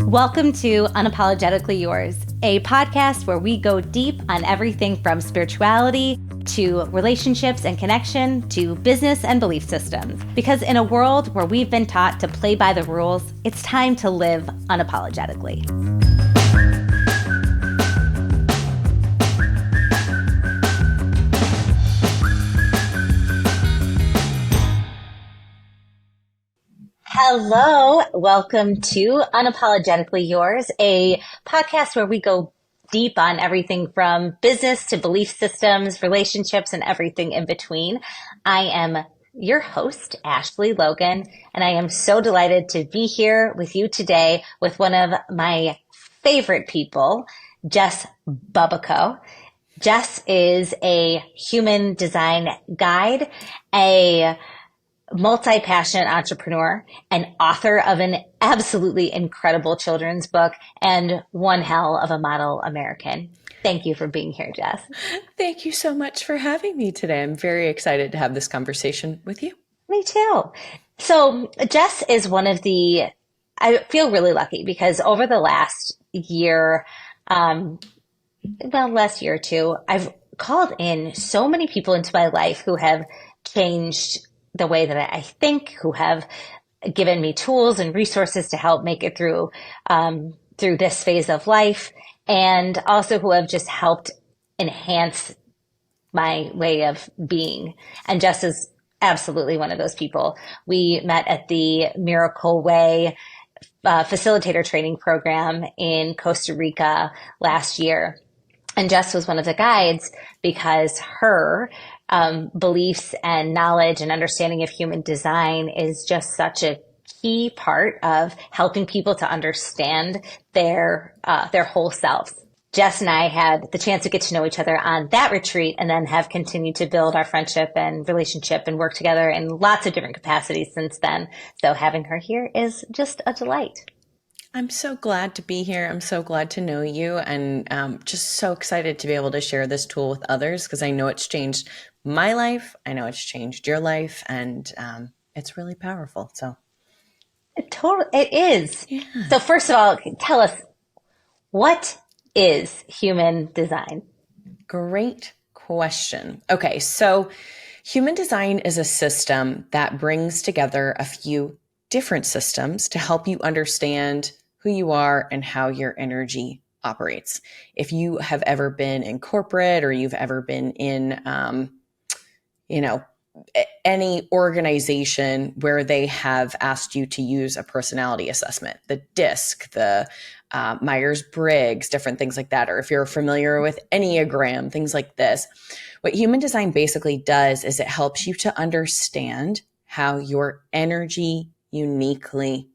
Welcome to Unapologetically Yours, a podcast where we go deep on everything from spirituality to relationships and connection to business and belief systems. Because in a world where we've been taught to play by the rules, it's time to live unapologetically. Hello, welcome to Unapologetically Yours, a podcast where we go deep on everything from business to belief systems, relationships, and everything in between. I am your host, Ashley Logan, and I am so delighted to be here with you today with one of my favorite people, Jess Bubbico. Jess is a human design guide, a multi-passionate entrepreneur, and author of an absolutely incredible children's book, and one hell of a model American. Thank you for being here, Jess. Thank you so much for having me today. I'm very excited to have this conversation with you. Me too. So Jess is I feel really lucky because over the last year, last year or two, I've called in so many people into my life who have changed the way that I think, who have given me tools and resources to help make it through this phase of life, and also who have just helped enhance my way of being. And Jess is absolutely one of those people. We met at the Miracle Way facilitator training program in Costa Rica last year. And Jess was one of the guides because her beliefs and knowledge and understanding of human design is just such a key part of helping people to understand their whole selves. Jess and I had the chance to get to know each other on that retreat and then have continued to build our friendship and relationship and work together in lots of different capacities since then. So having her here is just a delight. I'm so glad to be here. I'm so glad to know you, and just so excited to be able to share this tool with others because I know it's changed my life. I know it's changed your life, and it's really powerful. So It is. Yeah. So first of all, tell us, what is human design? Great question. Okay, so human design is a system that brings together a few different systems to help you understand who you are and how your energy operates. If you have ever been in corporate or you've ever been in, any organization where they have asked you to use a personality assessment, the DISC, the Myers-Briggs, different things like that, or if you're familiar with Enneagram, things like this, what human design basically does is it helps you to understand how your energy uniquely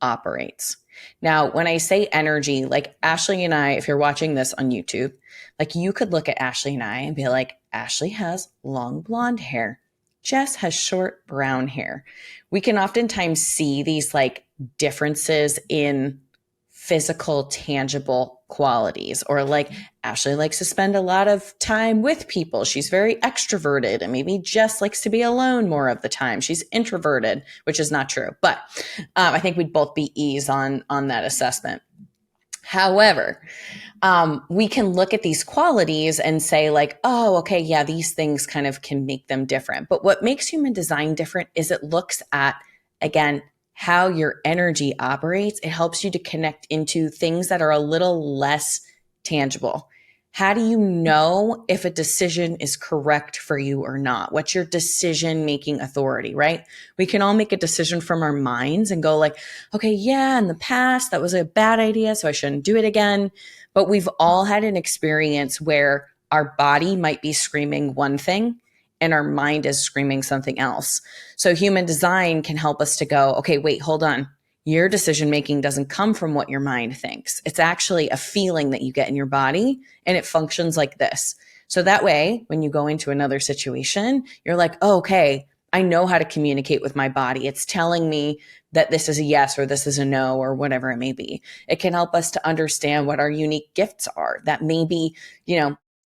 operates. Now, when I say energy, like Ashley and I, if you're watching this on YouTube, like you could look at Ashley and I and be like, Ashley has long blonde hair. Jess has short brown hair. We can oftentimes see these like differences in physical, tangible qualities, or like Ashley likes to spend a lot of time with people. She's very extroverted, and maybe Jess likes to be alone more of the time. She's introverted, which is not true, but I think we'd both be E's on that assessment. However, we can look at these qualities and say like, oh, okay, yeah, these things kind of can make them different. But what makes human design different is it looks at, again, how your energy operates. It helps you to connect into things that are a little less tangible. How do you know if a decision is correct for you or not? What's your decision-making authority, right? We can all make a decision from our minds and go like, okay, yeah, in the past, that was a bad idea, so I shouldn't do it again. But we've all had an experience where our body might be screaming one thing and our mind is screaming something else. So human design can help us to go, okay, wait, hold on. Your decision-making doesn't come from what your mind thinks. It's actually a feeling that you get in your body, and it functions like this. So that way, when you go into another situation, you're like, oh, okay, I know how to communicate with my body. It's telling me that this is a yes or this is a no or whatever it may be. It can help us to understand what our unique gifts are. That maybe,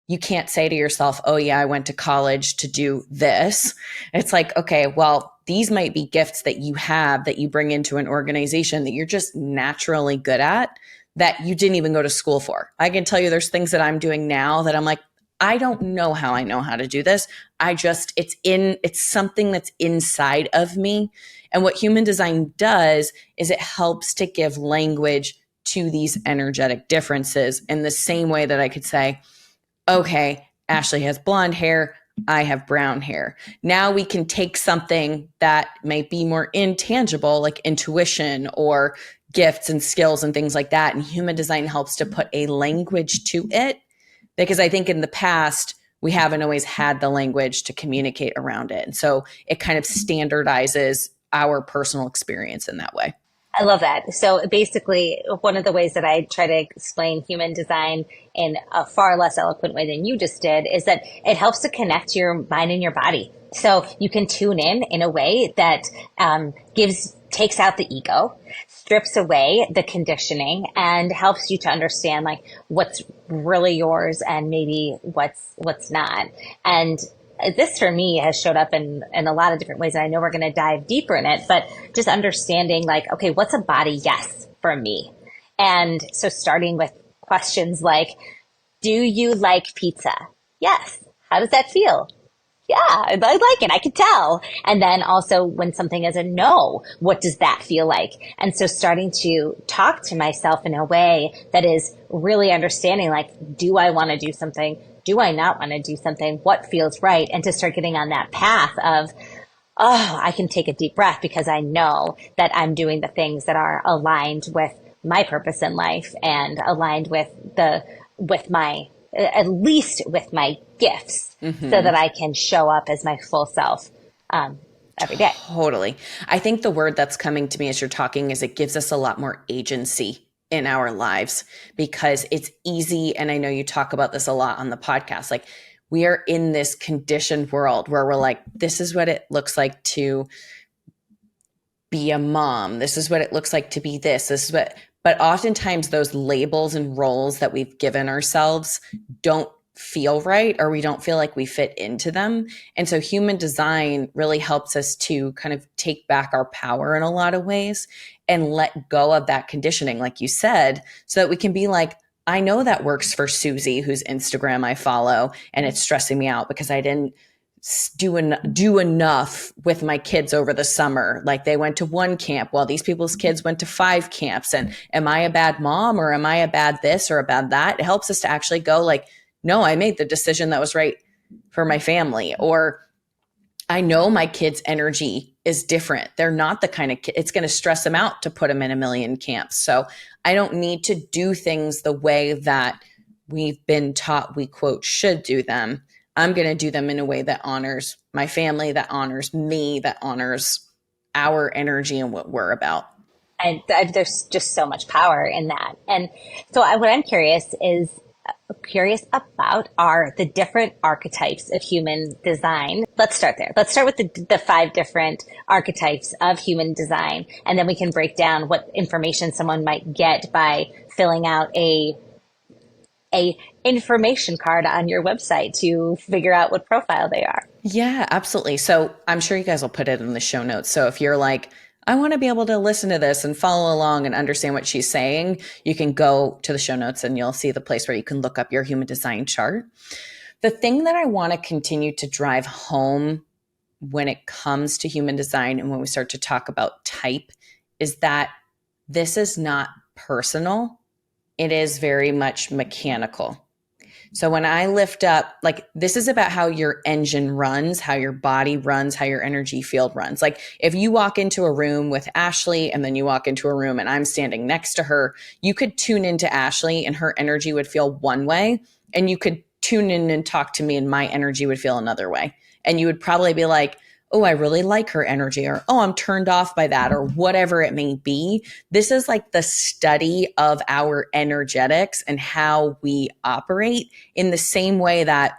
you can't say to yourself, oh yeah, I went to college to do this. It's like, okay, well, these might be gifts that you have that you bring into an organization that you're just naturally good at that you didn't even go to school for. I can tell you there's things that I'm doing now that I'm like, I don't know how I know how to do this. It's something that's inside of me. And what human design does is it helps to give language to these energetic differences in the same way that I could say, okay, Ashley has blonde hair, I have brown hair. Now we can take something that might be more intangible, like intuition or gifts and skills and things like that. And human design helps to put a language to it, because I think in the past, we haven't always had the language to communicate around it. And so it kind of standardizes our personal experience in that way. I love that. So basically, one of the ways that I try to explain human design in a far less eloquent way than you just did is that it helps to connect your mind and your body. So you can tune in a way that takes out the ego, strips away the conditioning, and helps you to understand like what's really yours and maybe what's not. And this for me has showed up in a lot of different ways. And I know we're going to dive deeper in it, but just understanding like, okay, what's a body yes for me? And so starting with questions like, do you like pizza? Yes. How does that feel? Yeah, I like it. I can tell. And then also when something is a no, what does that feel like? And so starting to talk to myself in a way that is really understanding, like, do I want to do something? Do I not want to do something? What feels right? And to start getting on that path of, oh, I can take a deep breath because I know that I'm doing the things that are aligned with my purpose in life and aligned with my, at least with my gifts, so that I can show up as my full self every day. Totally. I think the word that's coming to me as you're talking is it gives us a lot more agency in our lives, because it's easy. And I know you talk about this a lot on the podcast. Like, we are in this conditioned world where we're like, this is what it looks like to be a mom. This is what it looks like to be this. This is what, but oftentimes those labels and roles that we've given ourselves don't feel right, or we don't feel like we fit into them. And so human design really helps us to kind of take back our power in a lot of ways and let go of that conditioning, like you said, so that we can be like, I know that works for Susie, whose Instagram I follow, and it's stressing me out because I didn't do enough with my kids over the summer. Like, they went to one camp while these people's kids went to 5 camps. And am I a bad mom, or am I a bad this or a bad that? It helps us to actually go like, no, I made the decision that was right for my family. Or I know my kids' energy is different. They're not the kind of kid, it's going to stress them out to put them in a million camps. So I don't need to do things the way that we've been taught we, quote, should do them. I'm going to do them in a way that honors my family, that honors me, that honors our energy and what we're about. And there's just so much power in that. And so what I'm curious about are the different archetypes of human design. Let's start there. Let's start with the 5 different archetypes of human design. And then we can break down what information someone might get by filling out a information card on your website to figure out what profile they are. Yeah, absolutely. So I'm sure you guys will put it in the show notes. So if you're like, I want to be able to listen to this and follow along and understand what she's saying, you can go to the show notes and you'll see the place where you can look up your human design chart. The thing that I want to continue to drive home when it comes to human design and when we start to talk about type is that this is not personal. It is very much mechanical. So when I lift up, like, this is about how your engine runs, how your body runs, how your energy field runs. Like, if you walk into a room with Ashley and then you walk into a room and I'm standing next to her, you could tune into Ashley and her energy would feel one way. And you could tune in and talk to me and my energy would feel another way. And you would probably be like, oh, I really like her energy, or, oh, I'm turned off by that, or whatever it may be. This is like the study of our energetics and how we operate, in the same way that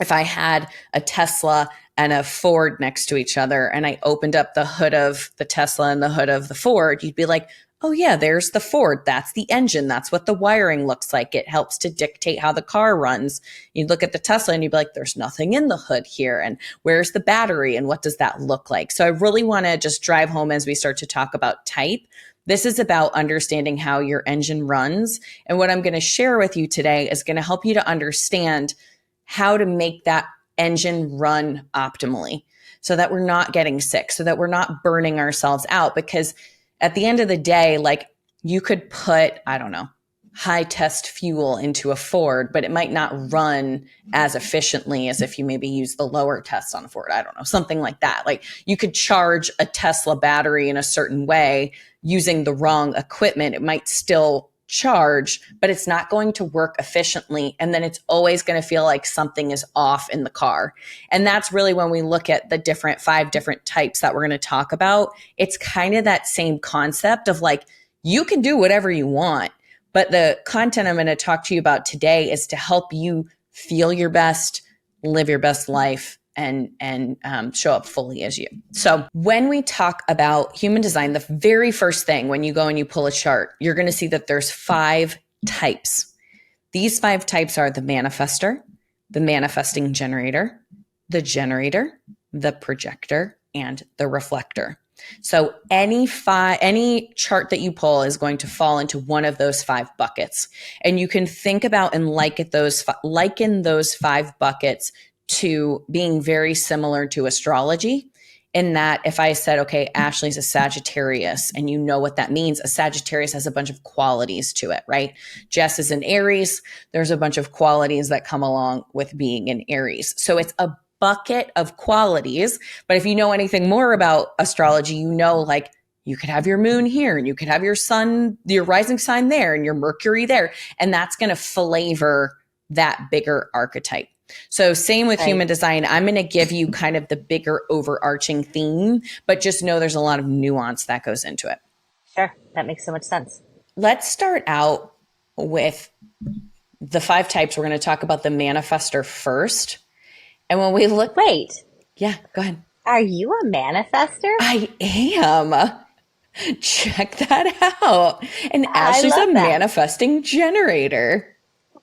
if I had a Tesla and a Ford next to each other and I opened up the hood of the Tesla and the hood of the Ford, you'd be like, oh yeah, there's the Ford. That's the engine. That's what the wiring looks like. It helps to dictate how the car runs. You look at the Tesla and you'd be like, there's nothing in the hood here. And where's the battery? And what does that look like? So I really want to just drive home as we start to talk about type. This is about understanding how your engine runs. And what I'm going to share with you today is going to help you to understand how to make that engine run optimally so that we're not getting sick, so that we're not burning ourselves out. Because at the end of the day, like you could put, I don't know, high test fuel into a Ford, but it might not run as efficiently as if you maybe use the lower test on a Ford. I don't know, something like that. Like you could charge a Tesla battery in a certain way using the wrong equipment. It might still charge, but it's not going to work efficiently. And then it's always going to feel like something is off in the car. And that's really when we look at the 5 different types that we're going to talk about. It's kind of that same concept of like, you can do whatever you want. But the content I'm going to talk to you about today is to help you feel your best, live your best life, and show up fully as you. So when we talk about human design, the very first thing when you go and you pull a chart, you're going to see that there's 5 types. These 5 types are the manifestor, the manifesting generator, the projector, and the reflector. So any chart that you pull is going to fall into one of those 5 buckets. And you can think about and liken those 5 buckets to being very similar to astrology, in that if I said, okay, Ashley's a Sagittarius, and you know what that means, a Sagittarius has a bunch of qualities to it, right? Jess is an Aries. There's a bunch of qualities that come along with being an Aries. So it's a bucket of qualities. But if you know anything more about astrology, you know, like you could have your moon here and you could have your sun, your rising sign there and your Mercury there. And that's going to flavor that bigger archetype. So same with human design. I'm going to give you kind of the bigger overarching theme, but just know there's a lot of nuance that goes into it. Sure. That makes so much sense. Let's start out with the 5 types. We're going to talk about the manifestor first. And when we look... Wait. Yeah, go ahead. Are you a manifestor? I am. Check that out. And Ashley's a manifesting generator.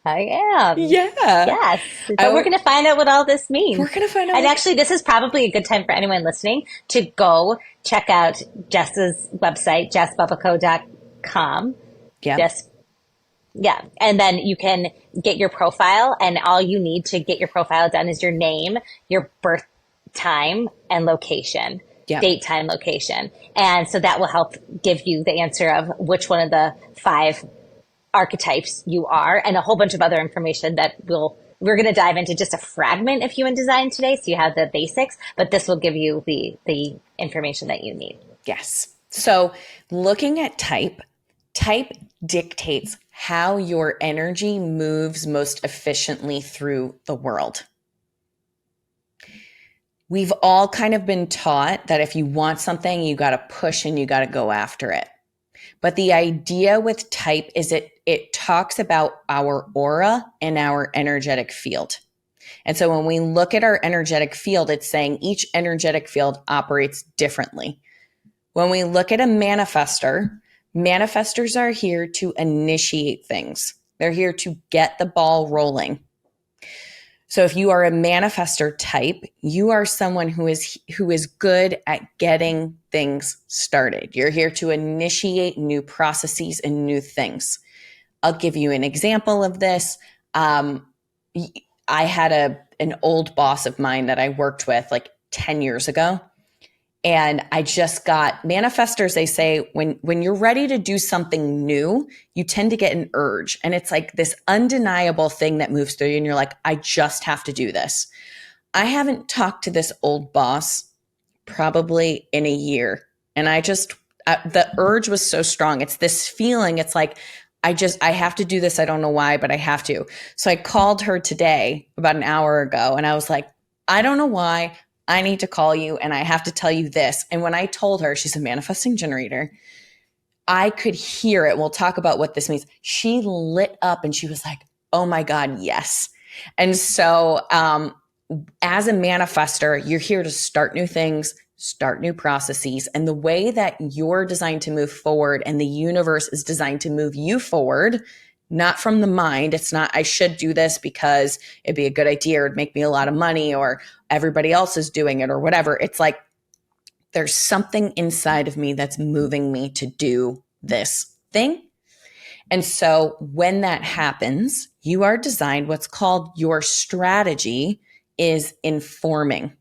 I am. Yeah. Yes. So we're going to find out what all this means. We're going to find out. And actually, this is probably a good time for anyone listening to go check out Jess's website, jessbubbico.com. Yeah. Yeah. And then you can get your profile, and all you need to get your profile done is your name, your birth time, and location. Yeah. Date, time, location. And so that will help give you the answer of which one of the 5 archetypes you are, and a whole bunch of other information that we're going to dive into just a fragment of human design today. So you have the basics, but this will give you the information that you need. Yes. So looking at type dictates how your energy moves most efficiently through the world. We've all kind of been taught that if you want something, you got to push and you got to go after it. But the idea with type is it talks about our aura and our energetic field. And so when we look at our energetic field, it's saying each energetic field operates differently. When we look at a manifestor, manifestors are here to initiate things. They're here to get the ball rolling. So if you are a manifestor type, you are someone who is good at getting things started. You're here to initiate new processes and new things. I'll give you an example of this. I had an old boss of mine that I worked with like 10 years ago. And I just got manifestors. They say when you're ready to do something new, you tend to get an urge. And it's like this undeniable thing that moves through you. And you're like, I just have to do this. I haven't talked to this old boss probably in a year. And the urge was so strong. It's this feeling. It's like, I have to do this. I don't know why, but I have to. So I called her today about an hour ago. And I was like, I don't know why. I need to call you and I have to tell you this. And when I told her, she's a manifesting generator, I could hear it. We'll talk about what this means. She lit up and she was like, oh my God, yes. And so as a manifestor, you're here to start new things, start new processes. And the way that you're designed to move forward and the universe is designed to move you forward, not from the mind. It's not, I should do this because it'd be a good idea or it'd make me a lot of money or everybody else is doing it or whatever. It's like, there's something inside of me that's moving me to do this thing. And so when that happens, you are designed, what's called your strategy is informing.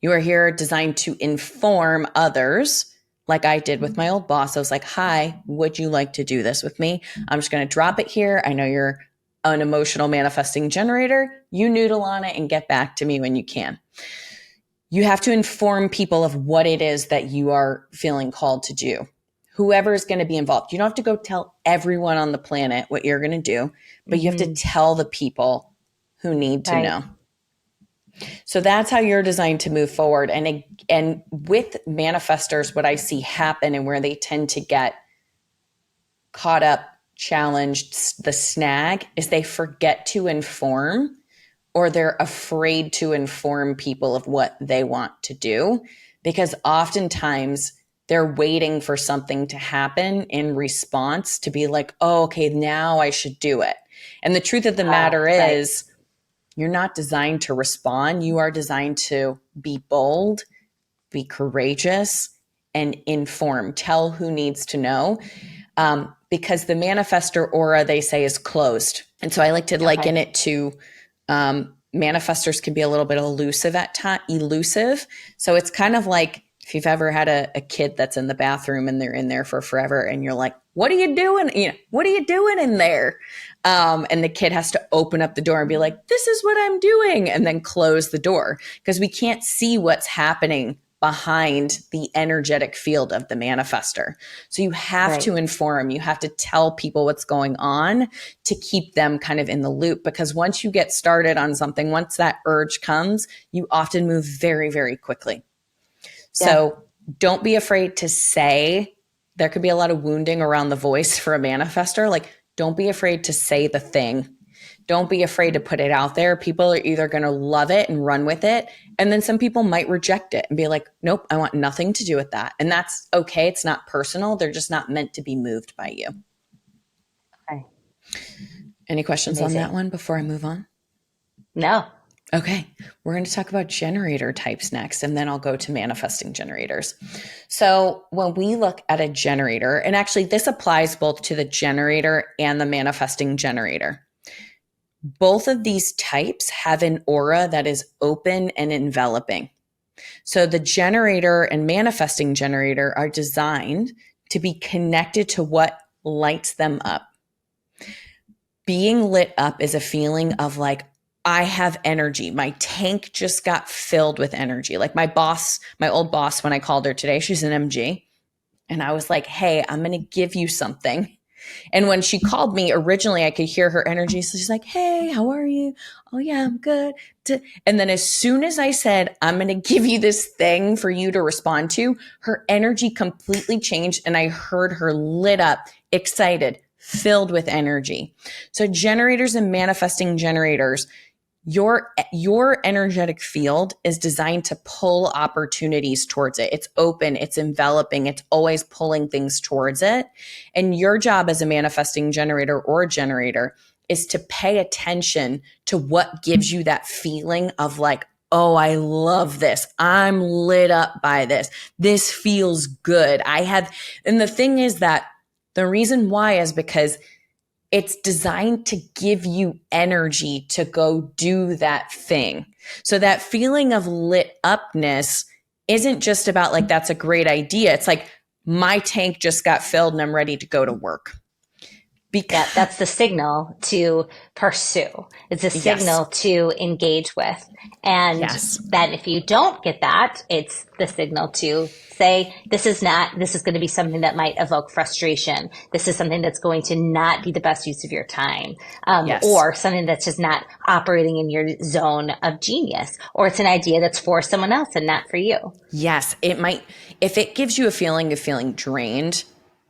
You are here designed to inform others, like I did with my old boss. I was like, hi, would you like to do this with me? I'm just going to drop it here. I know you're an emotional manifesting generator. You noodle on it and get back to me when you can. You have to inform people of what it is that you are feeling called to do. Whoever is going to be involved. You don't have to go tell everyone on the planet what you're going to do, but you have to tell the people who need to know. So that's how you're designed to move forward. And with manifestors, what I see happen and where they tend to get caught up, challenged, the snag is they forget to inform, or they're afraid to inform people of what they want to do, because oftentimes they're waiting for something to happen in response to be like, oh, okay, now I should do it. And the truth of the matter is, you're not designed to respond. You are designed to be bold, be courageous, and inform. Tell who needs to know. Because the manifestor aura, they say, is closed. And so I like to liken it to manifestors can be a little bit elusive at times. So it's kind of like if you've ever had a kid that's in the bathroom and they're in there for forever and you're like, what are you doing? What are you doing in there? And the kid has to open up the door and be like, this is what I'm doing, and then close the door because we can't see what's happening behind the energetic field of the manifestor. So you have to inform, you have to tell people what's going on to keep them kind of in the loop, because once you get started on something, once that urge comes, you often move very, very quickly. So don't be afraid to say. There could be a lot of wounding around the voice for a manifestor. Like, don't be afraid to say the thing. Don't be afraid to put it out there. People are either going to love it and run with it, and then some people might reject it and be like, nope, I want nothing to do with that. And that's okay. It's not personal. They're just not meant to be moved by you. Okay. Any questions on that one before I move on? No. Okay, we're going to talk about generator types next, and then I'll go to manifesting generators. So when we look at a generator, and actually this applies both to the generator and the manifesting generator, both of these types have an aura that is open and enveloping. So the generator and manifesting generator are designed to be connected to what lights them up. Being lit up is a feeling of like, I have energy. My tank just got filled with energy. Like my boss, my old boss, when I called her today, she's an MG. And I was like, hey, I'm going to give you something. And when she called me, originally I could hear her energy. So she's like, hey, how are you? Oh yeah, I'm good. And then as soon as I said, I'm going to give you this thing for you to respond to, her energy completely changed. And I heard her lit up, excited, filled with energy. So generators and manifesting generators, your energetic field is designed to pull opportunities towards it. It's open, it's enveloping, it's always pulling things towards it. And your job as a manifesting generator or generator is to pay attention to what gives you that feeling of like, oh, I love this. I'm lit up by this. This feels good. And the thing is that the reason why is because it's designed to give you energy to go do that thing. So that feeling of lit upness isn't just about like, that's a great idea. It's like, my tank just got filled and I'm ready to go to work. Because that's the signal to pursue. It's a signal to engage with. And then if you don't get that, it's the signal to say, this is going to be something that might evoke frustration. This is something that's going to not be the best use of your time. Or something that's just not operating in your zone of genius. Or it's an idea that's for someone else and not for you. Yes, it might. If it gives you a feeling of feeling drained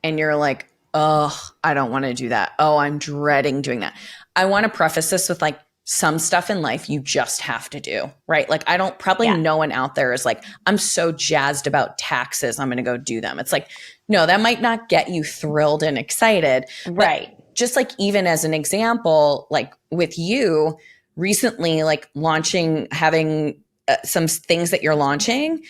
and you're like, oh, I don't want to do that. Oh, I'm dreading doing that. I want to preface this with like, some stuff in life you just have to do, right? Like probably Yeah. no one out there is like, I'm so jazzed about taxes, I'm going to go do them. It's like, no, that might not get you thrilled and excited. Right. But just like, even as an example, like with you recently, like launching, having some things that you're launching,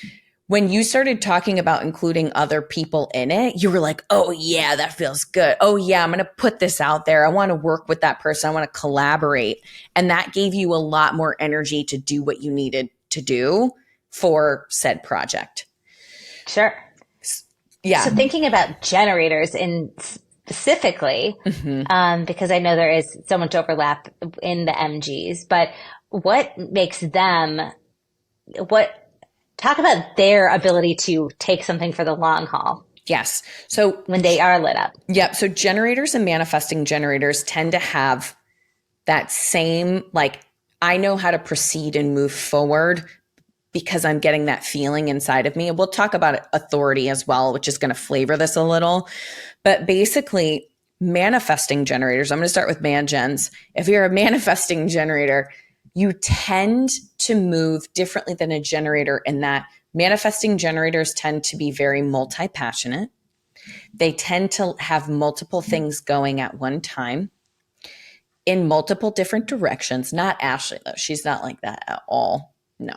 when you started talking about including other people in it, you were like, oh yeah, that feels good. Oh yeah, I'm going to put this out there. I want to work with that person. I want to collaborate. And that gave you a lot more energy to do what you needed to do for said project. Sure. Yeah. So thinking about generators in specifically, because I know there is so much overlap in the MGs, but what makes them, talk about their ability to take something for the long haul. Yes. So when they are lit up. Yeah. So generators and manifesting generators tend to have that same, like, I know how to proceed and move forward because I'm getting that feeling inside of me. And we'll talk about authority as well, which is going to flavor this a little. But basically, manifesting generators, I'm going to start with man gens. If you're a manifesting generator, you tend to move differently than a generator in that manifesting generators tend to be very multi-passionate. They tend to have multiple things going at one time in multiple different directions. Not Ashley, though. She's not like that at all. No.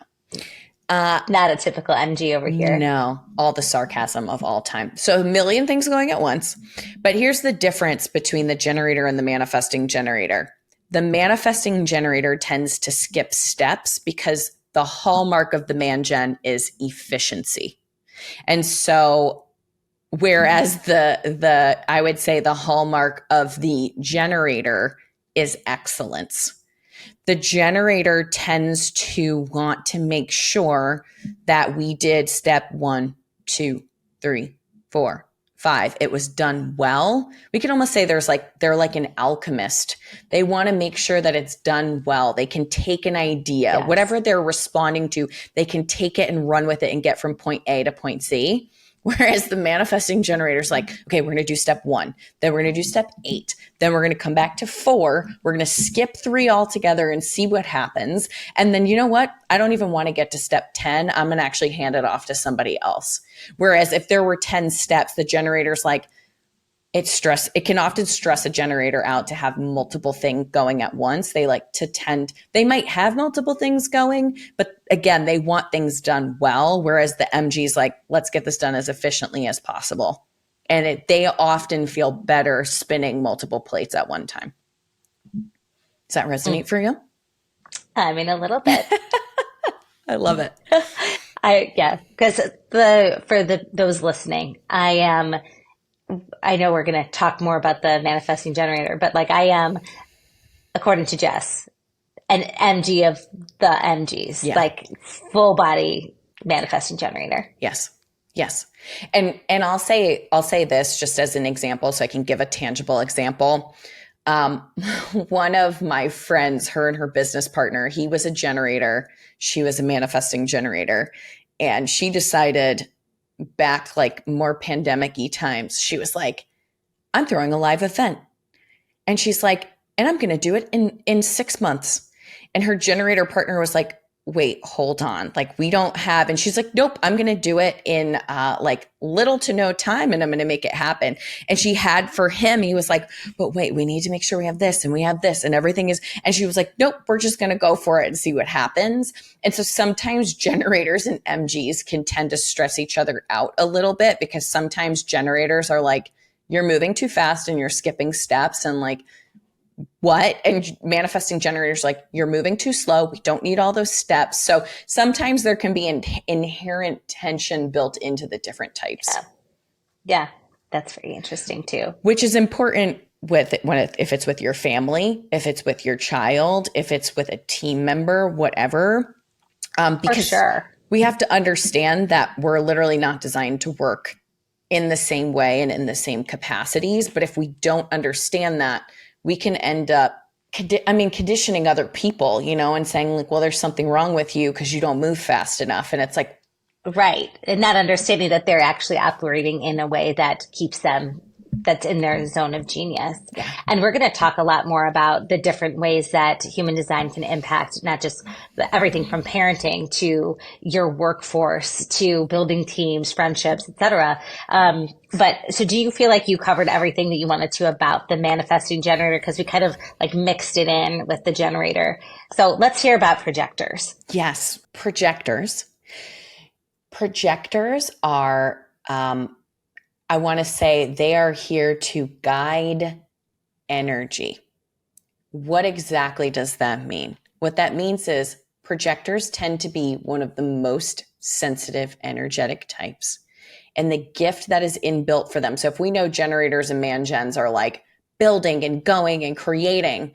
Not a typical MG over here. No, all the sarcasm of all time. So a million things going at once. But here's the difference between the generator and the manifesting generator. The manifesting generator tends to skip steps because the hallmark of the man gen is efficiency. And so whereas the I would say the hallmark of the generator is excellence. The generator tends to want to make sure that we did step 1, 2, 3, 4, 5. It was done well. We can almost say they're like an alchemist. They want to make sure that it's done well. They can take an idea, yes, whatever they're responding to, they can take it and run with it and get from point A to point Z. Whereas the manifesting generator is like, okay, we're going to do step 1, then we're going to do step 8, then we're going to come back to 4, we're going to skip 3 altogether and see what happens. And then you know what? I don't even want to get to step 10. I'm going to actually hand it off to somebody else. Whereas if there were 10 steps, the generator's like, it can often stress a generator out to have multiple things going at once. They like to they might have multiple things going, but again, they want things done well. Whereas the MG's like, let's get this done as efficiently as possible. And they often feel better spinning multiple plates at one time. Does that resonate for you? I mean, a little bit. I love it. Because those listening, I know we're going to talk more about the manifesting generator, but like I am, according to Jess, an MG of the MGs, like full body manifesting generator. Yes. Yes. And I'll say this just as an example, so I can give a tangible example. One of my friends, her and her business partner, he was a generator. She was a manifesting generator. And she decided back like more pandemic-y times, she was like, I'm throwing a live event. And she's like, and I'm going to do it in 6 months. And her generator partner was like, wait, hold on. Like we don't have, and she's like, nope, I'm going to do it in like little to no time and I'm going to make it happen. And she had for him, he was like, but wait, we need to make sure we have this and we have this and everything is, and she was like, nope, we're just going to go for it and see what happens. And so sometimes generators and MGs can tend to stress each other out a little bit because sometimes generators are like, you're moving too fast and you're skipping steps and like, what? And manifesting generators like, you're moving too slow. We don't need all those steps. So sometimes there can be inherent tension built into the different types. Yeah, that's very interesting too. Which is important if it's with your family, if it's with your child, if it's with a team member, whatever. Because we have to understand that we're literally not designed to work in the same way and in the same capacities. But if we don't understand that, we can end up, conditioning other people, and saying like, well, there's something wrong with you because you don't move fast enough. And it's like, right. And not understanding that they're actually operating in a way that keeps them that's in their zone of genius. Yeah. And we're going to talk a lot more about the different ways that human design can impact not just everything from parenting to your workforce to building teams, friendships, etc. But so do you feel like you covered everything that you wanted to about the manifesting generator? Because we kind of like mixed it in with the generator. So let's hear about projectors. Yes, projectors. Projectors are, I want to say, they are here to guide energy. What exactly does that mean? What that means is projectors tend to be one of the most sensitive energetic types, and the gift that is inbuilt for them. So if we know generators and man-gens are like building and going and creating,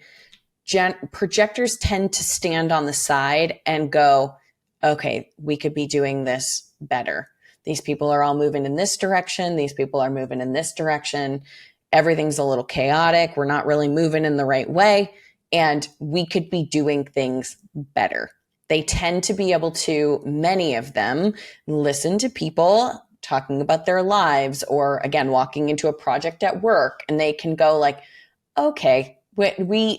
projectors tend to stand on the side and go, okay, we could be doing this better. These people are all moving in this direction. These people are moving in this direction. Everything's a little chaotic. We're not really moving in the right way. And we could be doing things better. They tend to be able to, many of them, listen to people talking about their lives, or again, walking into a project at work, and they can go like, okay,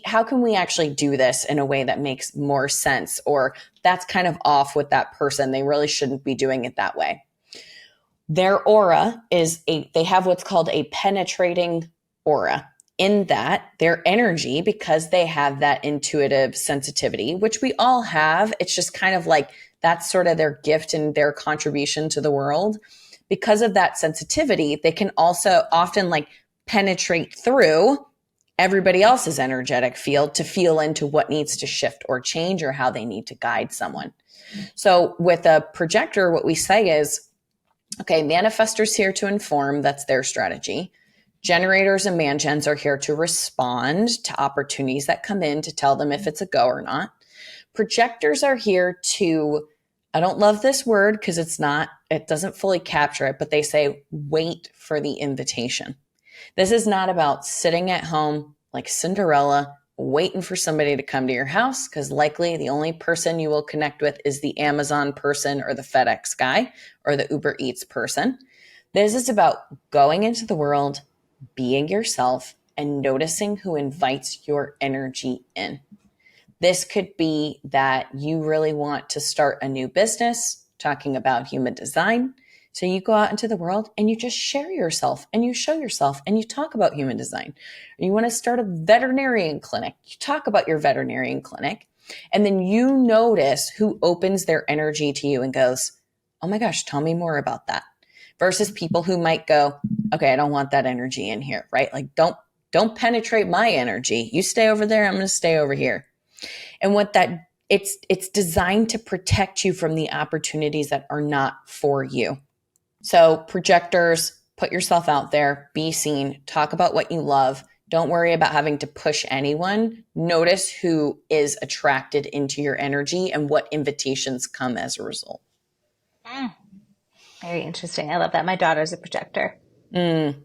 how can we actually do this in a way that makes more sense? Or that's kind of off with that person. They really shouldn't be doing it that way. Their aura they have what's called a penetrating aura, in that their energy, because they have that intuitive sensitivity, which we all have. It's just kind of like that's sort of their gift and their contribution to the world. Because of that sensitivity, they can also often like penetrate through everybody else's energetic field to feel into what needs to shift or change, or how they need to guide someone. So with a projector, what we say is, okay, manifestors here to inform, that's their strategy. Generators and man-gens are here to respond to opportunities that come in to tell them if it's a go or not. Projectors are here to, I don't love this word because it doesn't fully capture it, but they say wait for the invitation. This is not about sitting at home like Cinderella, waiting for somebody to come to your house, because likely the only person you will connect with is the Amazon person or the FedEx guy or the Uber Eats person. This is about going into the world, being yourself, and noticing who invites your energy in. This could be that you really want to start a new business talking about human design. So you go out into the world and you just share yourself and you show yourself and you talk about human design. Or you want to start a veterinarian clinic. You talk about your veterinarian clinic, and then you notice who opens their energy to you and goes, oh my gosh, tell me more about that. Versus people who might go, okay, I don't want that energy in here, right? Like don't penetrate my energy. You stay over there. I'm going to stay over here. And it's designed to protect you from the opportunities that are not for you. So projectors, put yourself out there, be seen, talk about what you love. Don't worry about having to push anyone. Notice who is attracted into your energy and what invitations come as a result. Very interesting. I love that. My daughter's a projector. And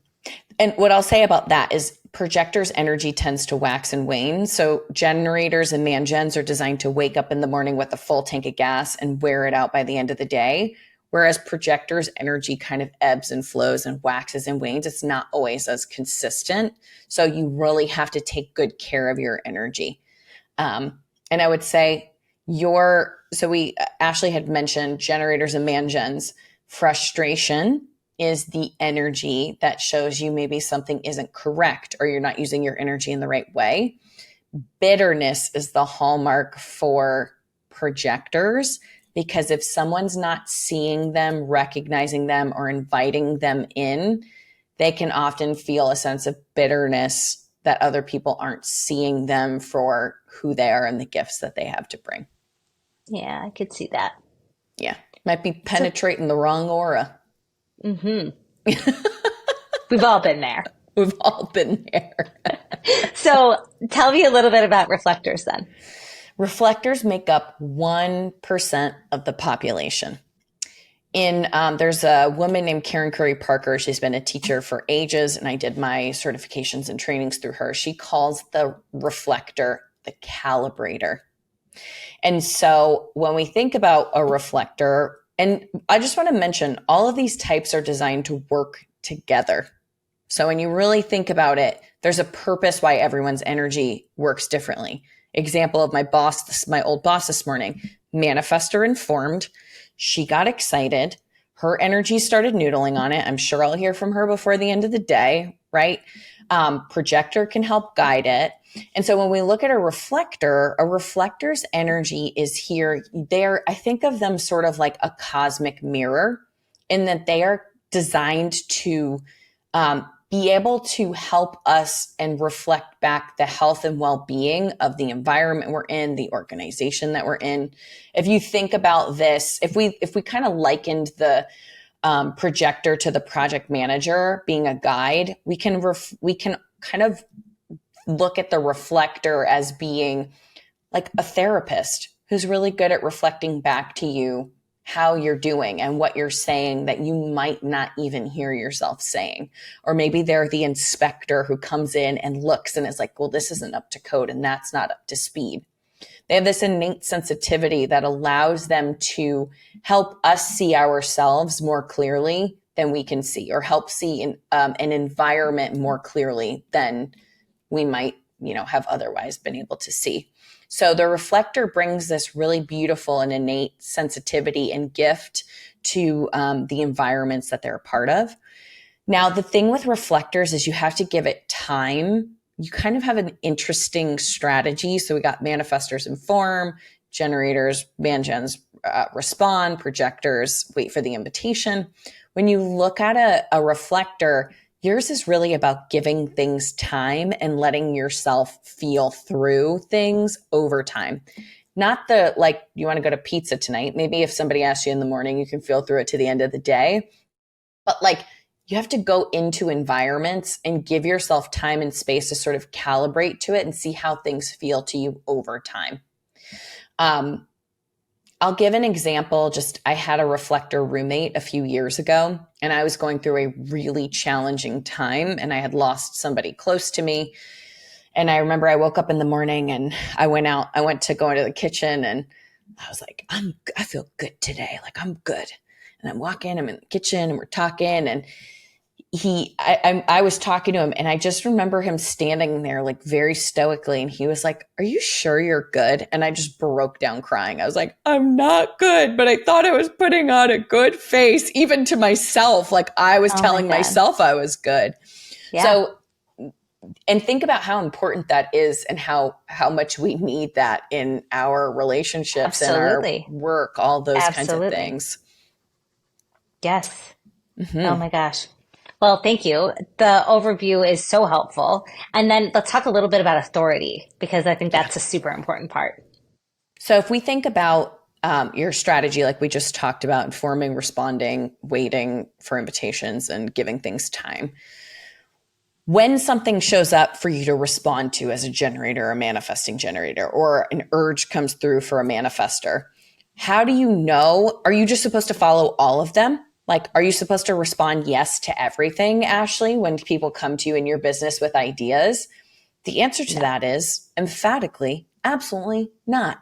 what I'll say about that is projectors' energy tends to wax and wane. So generators and man-gens are designed to wake up in the morning with a full tank of gas and wear it out by the end of the day. Whereas projectors' energy kind of ebbs and flows and waxes and wanes. It's not always as consistent. So you really have to take good care of your energy. And I would say Ashley had mentioned generators and man-gens. Frustration is the energy that shows you maybe something isn't correct or you're not using your energy in the right way. Bitterness is the hallmark for projectors, because if someone's not seeing them, recognizing them, or inviting them in, they can often feel a sense of bitterness that other people aren't seeing them for who they are and the gifts that they have to bring. Yeah, I could see that. Yeah. Might be penetrating the wrong aura. Mm-hmm. We've all been there. We've all been there. So tell me a little bit about reflectors then. Reflectors make up 1% of the population. There's a woman named Karen Curry Parker. She's been a teacher for ages, and I did my certifications and trainings through her. She calls the reflector the calibrator. And so when we think about a reflector, and I just want to mention, all of these types are designed to work together. So when you really think about it, there's a purpose why everyone's energy works differently. Example of my old boss this morning, Manifestor informed. She got excited. Her energy started noodling on it. I'm sure I'll hear from her before the end of the day, right? Projector can help guide it. And so when we look at a reflector's energy is here. I think of them sort of like a cosmic mirror in that they are designed to be able to help us and reflect back the health and well-being of the environment we're in, the organization that we're in. If you think about this, if we kind of likened the projector to the project manager being a guide, we can kind of look at the reflector as being like a therapist who's really good at reflecting back to you how you're doing and what you're saying that you might not even hear yourself saying. Or maybe they're the inspector who comes in and looks and is like, well, this isn't up to code and that's not up to speed. They have this innate sensitivity that allows them to help us see ourselves more clearly than we can see, or help see an environment more clearly than we might, have otherwise been able to see. So the reflector brings this really beautiful and innate sensitivity and gift to the environments that they're a part of. Now, the thing with reflectors is you have to give it time. You kind of have an interesting strategy. So we got manifestors inform, generators, mangens respond, projectors wait for the invitation. When you look at a reflector, yours is really about giving things time and letting yourself feel through things over time. Not the, like, you want to go to pizza tonight. Maybe if somebody asks you in the morning, you can feel through it to the end of the day. But like, you have to go into environments and give yourself time and space to sort of calibrate to it and see how things feel to you over time. I'll give an example. I had a reflector roommate a few years ago, and I was going through a really challenging time, and I had lost somebody close to me. And I remember I woke up in the morning and I went to go into the kitchen, and I was like, I feel good today. Like, I'm good. And I'm walking, I'm in the kitchen and we're talking, and I was talking to him, and I just remember him standing there like very stoically, and he was like, "Are you sure you're good?" And I just broke down crying. I was like, "I'm not good," but I thought I was putting on a good face, even to myself. Like, I was telling myself I was good. Yeah. So, and think about how important that is, and how much we need that in our relationships and our work, all those kinds of things. Yes. Mm-hmm. Oh my gosh. Well, thank you. The overview is so helpful. And then let's talk a little bit about authority, because I think that's a super important part. So if we think about your strategy, like we just talked about, informing, responding, waiting for invitations, and giving things time. When something shows up for you to respond to as a generator, a manifesting generator, or an urge comes through for a manifestor, how do you know? Are you just supposed to follow all of them? Like, are you supposed to respond yes to everything, Ashley, when people come to you in your business with ideas? The answer to that is emphatically, absolutely not.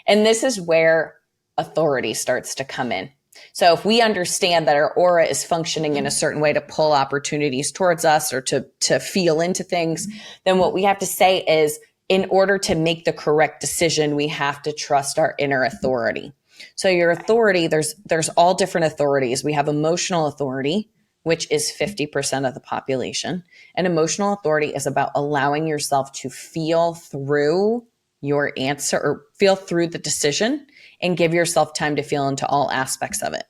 And this is where authority starts to come in. So if we understand that our aura is functioning in a certain way to pull opportunities towards us, or to feel into things, then what we have to say is, in order to make the correct decision, we have to trust our inner authority. So your authority, there's all different authorities. We have emotional authority, which is 50% of the population. And emotional authority is about allowing yourself to feel through your answer, or feel through the decision, and give yourself time to feel into all aspects of it.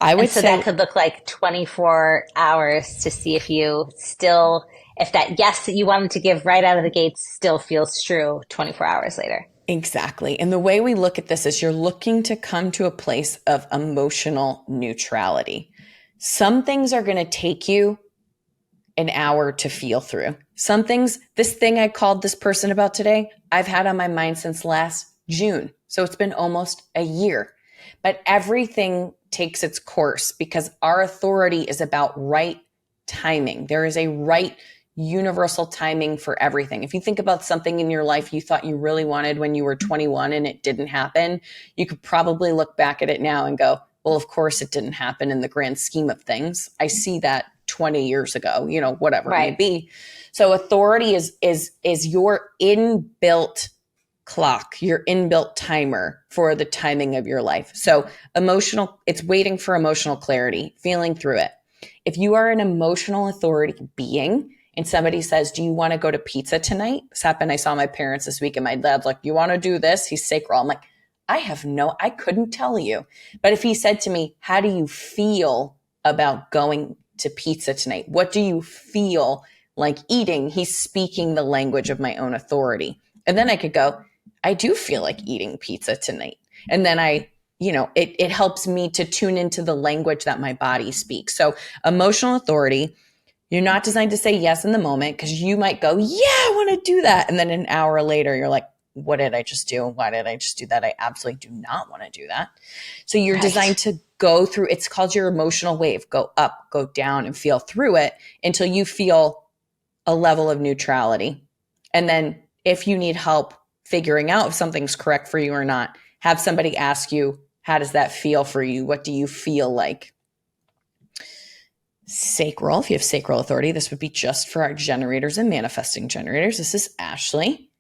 I would say that could look like 24 hours to see if that yes that you wanted to give right out of the gates still feels true 24 hours later. Exactly. And the way we look at this is, you're looking to come to a place of emotional neutrality. Some things are going to take you an hour to feel through. Some things, this thing I called this person about today, I've had on my mind since last June. So it's been almost a year. But everything takes its course, because our authority is about right timing. There is a right universal timing for everything. If you think about something in your life you thought you really wanted when you were 21 and it didn't happen, you could probably look back at it now and go, well, of course it didn't happen in the grand scheme of things. I see that 20 years ago, whatever it may Right. be. So authority is your inbuilt clock, your inbuilt timer for the timing of your life. So it's waiting for emotional clarity, feeling through it. If you are an emotional authority being and somebody says, do you want to go to pizza tonight? This happened. I saw my parents this week and my dad's like, you want to do this? He's sacral. I'm like, I couldn't tell you. But if he said to me, how do you feel about going to pizza tonight? What do you feel like eating? He's speaking the language of my own authority. And then I could go, I do feel like eating pizza tonight. And then it helps me to tune into the language that my body speaks. So emotional authority, you're not designed to say yes in the moment because you might go, yeah, I want to do that. And then an hour later, you're like, what did I just do? Why did I just do that? I absolutely do not want to do that. So you're designed to go through, it's called your emotional wave, go up, go down and feel through it until you feel a level of neutrality. And then if you need help figuring out if something's correct for you or not, have somebody ask you, how does that feel for you? What do you feel like? Sacral, if you have sacral authority, this would be just for our generators and manifesting generators. This is Ashley.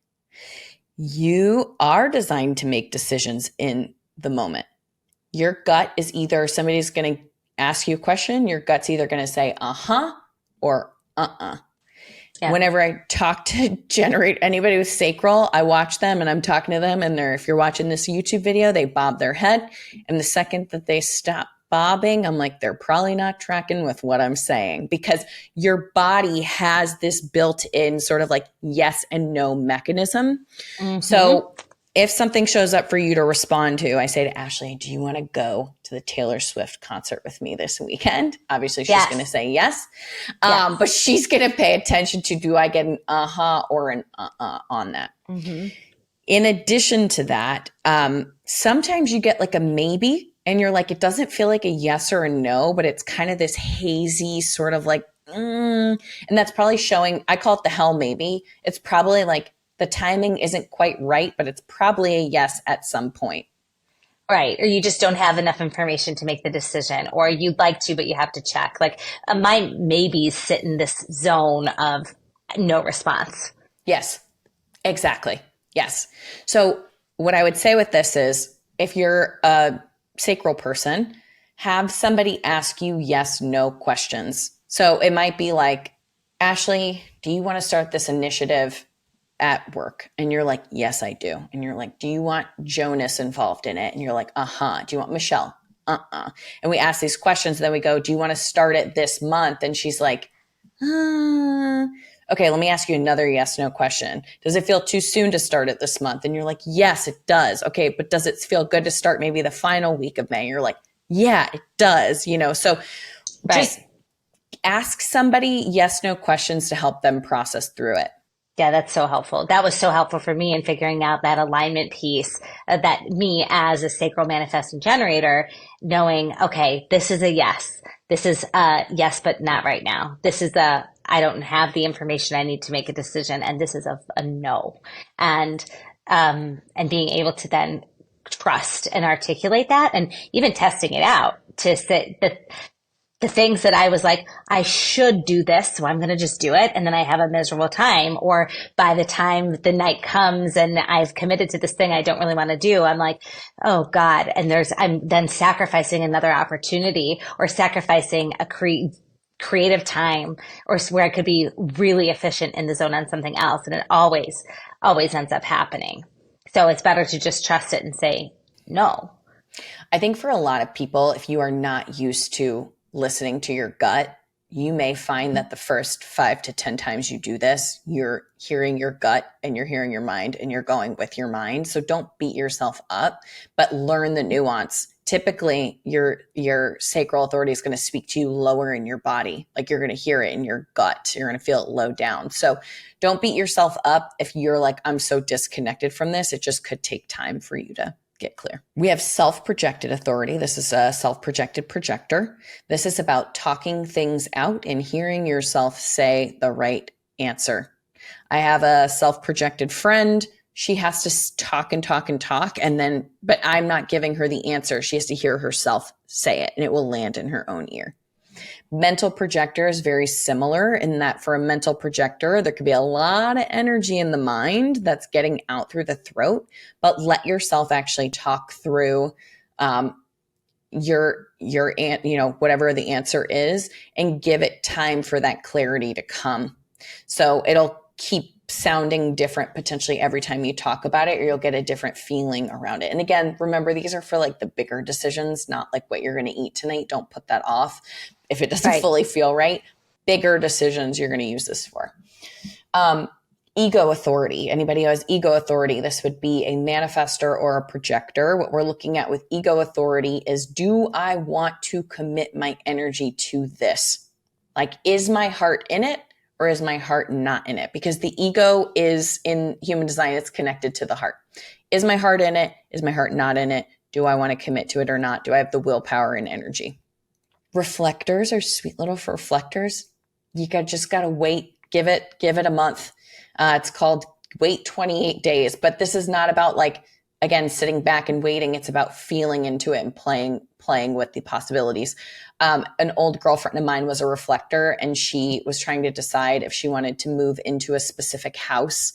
You are designed to make decisions in the moment. Your gut is either somebody's going to ask you a question, your gut's either going to say, uh-huh, or uh-uh. Yeah. Whenever I talk to anybody with sacral, I watch them and I'm talking to them and if you're watching this YouTube video, they bob their head. And the second that they stop bobbing, I'm like, they're probably not tracking with what I'm saying because your body has this built in sort of like yes and no mechanism. Mm-hmm. So if something shows up for you to respond to, I say to Ashley, do you want to go to the Taylor Swift concert with me this weekend? Obviously, she's going to say yes. But she's going to pay attention to, do I get an uh-huh or an uh-uh on that? Mm-hmm. In addition to that, sometimes you get like a maybe and you're like, it doesn't feel like a yes or a no, but it's kind of this hazy sort of like, and that's probably showing, I call it the hell maybe. It's probably like, the timing isn't quite right, but it's probably a yes at some point. Right. Or you just don't have enough information to make the decision, or you'd like to, but you have to check. Like my maybes sit in this zone of no response. Yes, exactly. Yes. So what I would say with this is if you're a sacral person, have somebody ask you yes, no questions. So it might be like, Ashley, do you want to start this initiative at work? And you're like, yes, I do. And you're like, do you want Jonas involved in it? And you're like, uh-huh. Do you want Michelle? Uh-uh. And we ask these questions. And then we go, do you want to start it this month? And she's like, okay, let me ask you another yes, no question. Does it feel too soon to start it this month? And you're like, yes, it does. Okay, but does it feel good to start maybe the final week of May? You're like, yeah, it does. So just ask somebody yes, no questions to help them process through it. Yeah, that's so helpful. That was so helpful for me in figuring out that alignment piece, that me as a sacral manifesting generator, knowing, okay, this is a yes. This is a yes, but not right now. This is I don't have the information I need to make a decision. And this is a no. And being able to then trust and articulate that, and even testing it out to say that the things that I was like, I should do this, so I'm going to just do it. And then I have a miserable time. Or by the time the night comes and I've committed to this thing I don't really want to do, I'm like, oh God. And I'm then sacrificing another opportunity or sacrificing a creative time, or where I could be really efficient in the zone on something else. And it always ends up happening. So it's better to just trust it and say no. I think for a lot of people, if you are not used to listening to your gut, you may find that the first 5 to 10 times you do this, you're hearing your gut and you're hearing your mind and you're going with your mind. So don't beat yourself up, but learn the nuance. Typically, your sacral authority is going to speak to you lower in your body. Like you're going to hear it in your gut. You're going to feel it low down. So don't beat yourself up if you're like, I'm so disconnected from this. It just could take time for you to get clear. We have self-projected authority. This is a self-projected projector. This is about talking things out and hearing yourself say the right answer. I have a self-projected friend. She has to talk and talk and talk, but I'm not giving her the answer. She has to hear herself say it, and it will land in her own ear. Mental projector is very similar in that for a mental projector, there could be a lot of energy in the mind that's getting out through the throat, but let yourself actually talk through your whatever the answer is, and give it time for that clarity to come. So it'll keep sounding different potentially every time you talk about it, or you'll get a different feeling around it. And again, remember, these are for like the bigger decisions, not like what you're going to eat tonight. Don't put that off if it doesn't fully feel right. Bigger decisions you're going to use this for. Ego authority. Anybody who has ego authority, this would be a manifestor or a projector. What we're looking at with ego authority is, do I want to commit my energy to this? Like, is my heart in it or is my heart not in it? Because the ego is, in human design, it's connected to the heart. Is my heart in it? Is my heart not in it? Do I want to commit to it or not? Do I have the willpower and energy? Reflectors are sweet little reflectors. You just got to wait. Give it a month. It's called wait 28 days, but this is not about like, again, sitting back and waiting. It's about feeling into it and playing with the possibilities. An old girlfriend of mine was a reflector, and she was trying to decide if she wanted to move into a specific house.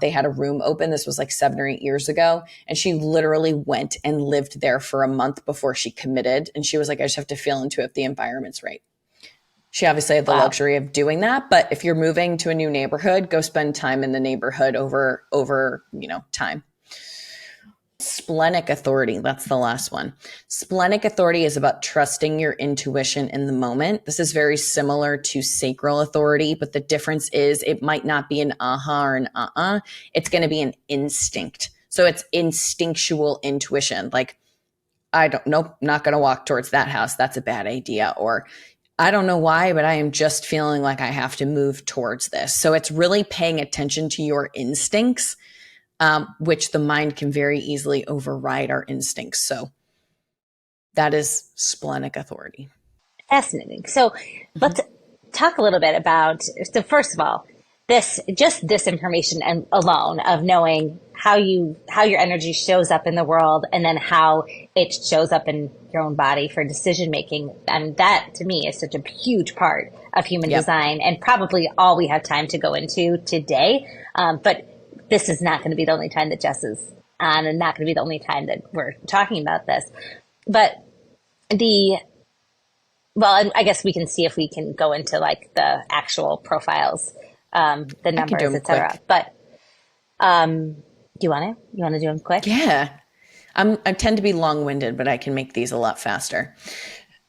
They had a room open. This was like 7 or 8 years ago. And she literally went and lived there for a month before she committed. And she was like, I just have to feel into it if the environment's right. She obviously had the luxury of doing that. But if you're moving to a new neighborhood, go spend time in the neighborhood over time. Splenic authority. That's the last one. Splenic authority is about trusting your intuition in the moment. This is very similar to sacral authority, but the difference is it might not be an aha or an It's going to be an instinct. So it's instinctual intuition. Like, I don't know, not going to walk towards that house. That's a bad idea. Or I don't know why, but I am just feeling like I have to move towards this. So it's really paying attention to your instincts, which the mind can very easily override our instincts. So that is splenic authority. Fascinating. So let's talk a little bit about, so first of all, this information and alone of knowing how your energy shows up in the world, and then how it shows up in your own body for decision making. And that to me is such a huge part of human design, and probably all we have time to go into today. But this is not going to be the only time that Jess is on, and not going to be the only time that we're talking about this. But and I guess we can see if we can go into like the actual profiles, the numbers, etc. But do you want to do them quick? Yeah. I tend to be long-winded, but I can make these a lot faster.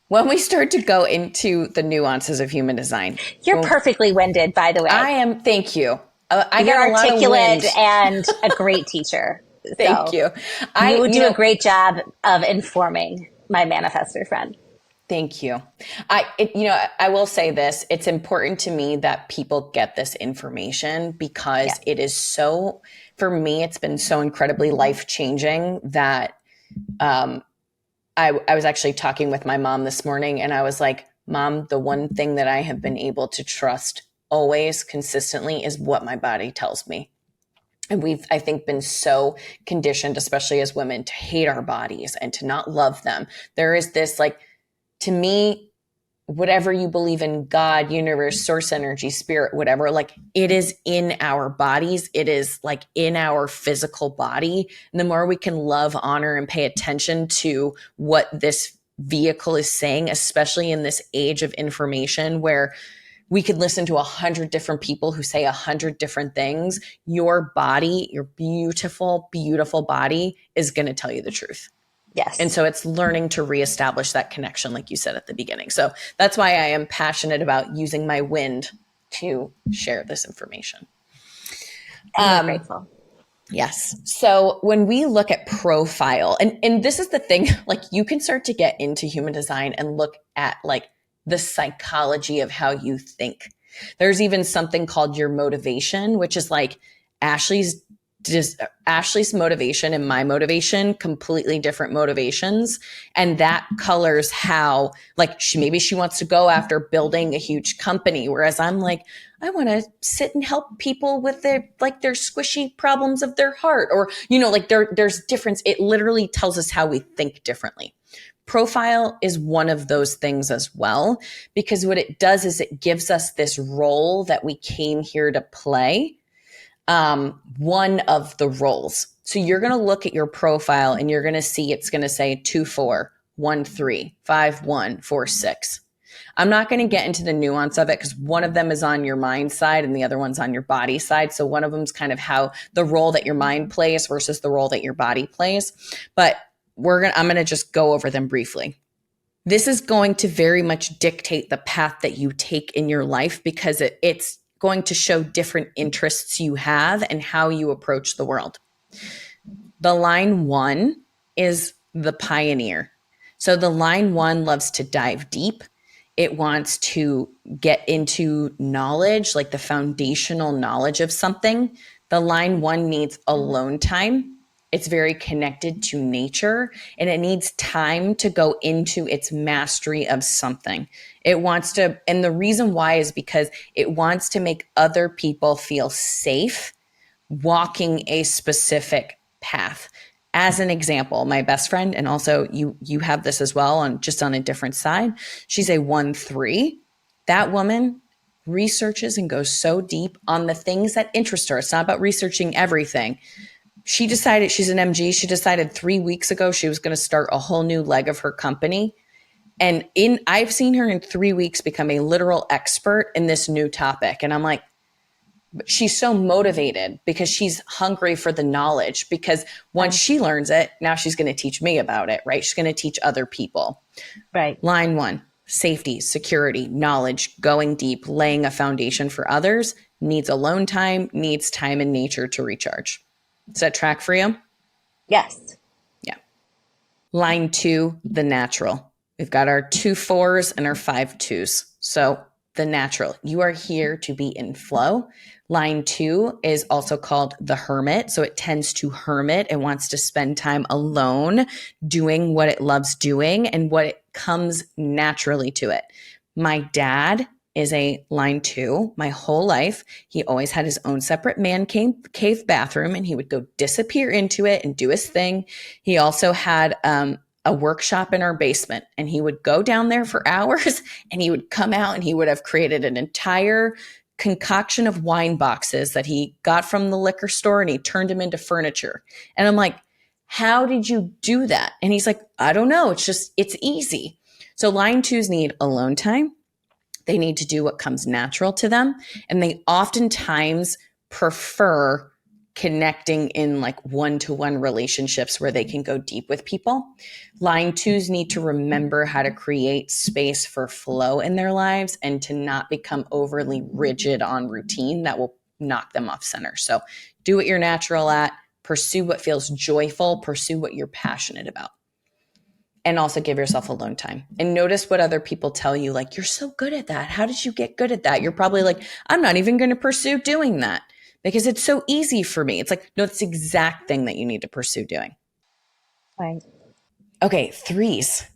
When we start to go into the nuances of human design. You're perfectly winded, by the way. I am. Thank you. You're articulate and a great teacher. Thank you. You do a great job of informing my manifestor friend. Thank you. I will say this. It's important to me that people get this information, because it is so, for me, it's been so incredibly life-changing that I was actually talking with my mom this morning, and I was like, Mom, the one thing that I have been able to trust always consistently is what my body tells me. And we've, I think, been so conditioned, especially as women, to hate our bodies and to not love them. There is this, like, to me, whatever you believe in, God, universe, source energy, spirit, whatever, like, it is in our bodies. It is like in our physical body. And the more we can love, honor, and pay attention to what this vehicle is saying, especially in this age of information where we could listen to 100 different people who say 100 different things, your body, your beautiful, beautiful body is going to tell you the truth. Yes. And so it's learning to reestablish that connection, like you said at the beginning. So that's why I am passionate about using my wind to share this information. I'm grateful. Yes. So when we look at profile, and this is the thing, like, you can start to get into human design and look at like the psychology of how you think. There's even something called your motivation, which is like Ashley's motivation and my motivation, completely different motivations. And that colors how, like, maybe she wants to go after building a huge company. Whereas I'm like, I want to sit and help people with their squishy problems of their heart, or, like there's difference. It literally tells us how we think differently. Profile is one of those things as well, because what it does is it gives us this role that we came here to play, one of the roles. So you're going to look at your profile and you're going to see it's going to say 2-4, 1-3, 5-1, 4-6. I'm not going to get into the nuance of it because one of them is on your mind side and the other one's on your body side. So one of them is kind of how the role that your mind plays versus the role that your body plays. But I'm going to just go over them briefly. This is going to very much dictate the path that you take in your life, because it's going to show different interests you have and how you approach the world. The line 1 is the pioneer. So the line 1 loves to dive deep. It wants to get into knowledge, like the foundational knowledge of something. The line 1 needs alone time. It's very connected to nature, and it needs time to go into its mastery of something. It wants to, and the reason why is because it wants to make other people feel safe walking a specific path. As an example, my best friend, and also you have this as well, on just on a different side, she's a 1-3. That woman researches and goes so deep on the things that interest her. It's not about researching everything. She decided, she's an MG, she decided 3 weeks ago she was going to start a whole new leg of her company. And I've seen her in 3 weeks become a literal expert in this new topic. And I'm like, she's so motivated because she's hungry for the knowledge, because once she learns it, now she's going to teach me about it, right? She's going to teach other people. Right. Line 1, safety, security, knowledge, going deep, laying a foundation for others, needs alone time, needs time in nature to recharge. Does that track for you? Yes. Yeah. Line 2, the natural. We've got our 2-4s and our 5-2s. So the natural, you are here to be in flow. Line 2 is also called the hermit. So it tends to hermit. It wants to spend time alone doing what it loves doing and what it comes naturally to it. My dad is a line 2 my whole life. He always had his own separate man cave bathroom, and he would go disappear into it and do his thing. He also had a workshop in our basement, and he would go down there for hours and he would come out and he would have created an entire concoction of wine boxes that he got from the liquor store, and he turned them into furniture. And I'm like, how did you do that? And he's like, I don't know. It's easy. So line 2s need alone time. They need to do what comes natural to them. And they oftentimes prefer connecting in like one-to-one relationships where they can go deep with people. Line 2s need to remember how to create space for flow in their lives and to not become overly rigid on routine that will knock them off center. So do what you're natural at, pursue what feels joyful, pursue what you're passionate about. And also give yourself alone time, and notice what other people tell you. Like, you're so good at that. How did you get good at that? You're probably like, I'm not even going to pursue doing that because it's so easy for me. It's like, no, it's the exact thing that you need to pursue doing. Right. Okay, 3s.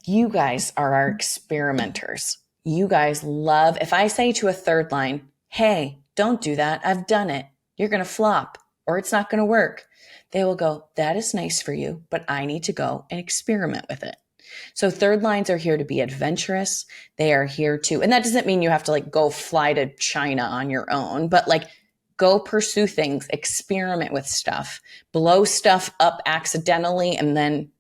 You guys are our experimenters. You guys love, if I say to a 3rd line, hey, don't do that. I've done it. You're going to flop, or it's not going to work. They will go, that is nice for you, but I need to go and experiment with it. So 3rd lines are here to be adventurous. They are here to, and that doesn't mean you have to like go fly to China on your own, but like go pursue things, experiment with stuff, blow stuff up accidentally, and then,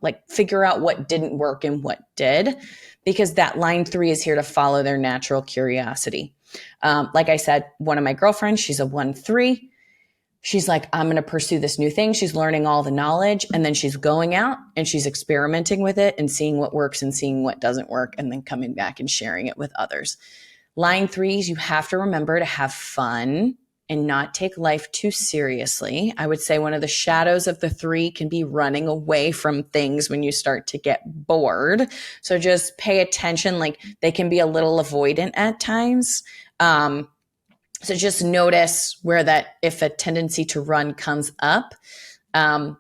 like figure out what didn't work and what did, because that line 3 is here to follow their natural curiosity. Like I said, one of my girlfriends, she's a 1-3. She's like, I'm going to pursue this new thing. She's learning all the knowledge, and then she's going out and she's experimenting with it and seeing what works and seeing what doesn't work, and then coming back and sharing it with others. Line 3s, you have to remember to have fun and not take life too seriously. I would say one of the shadows of the 3 can be running away from things when you start to get bored. So just pay attention. Like, they can be a little avoidant at times. So just notice where that, if a tendency to run comes up, and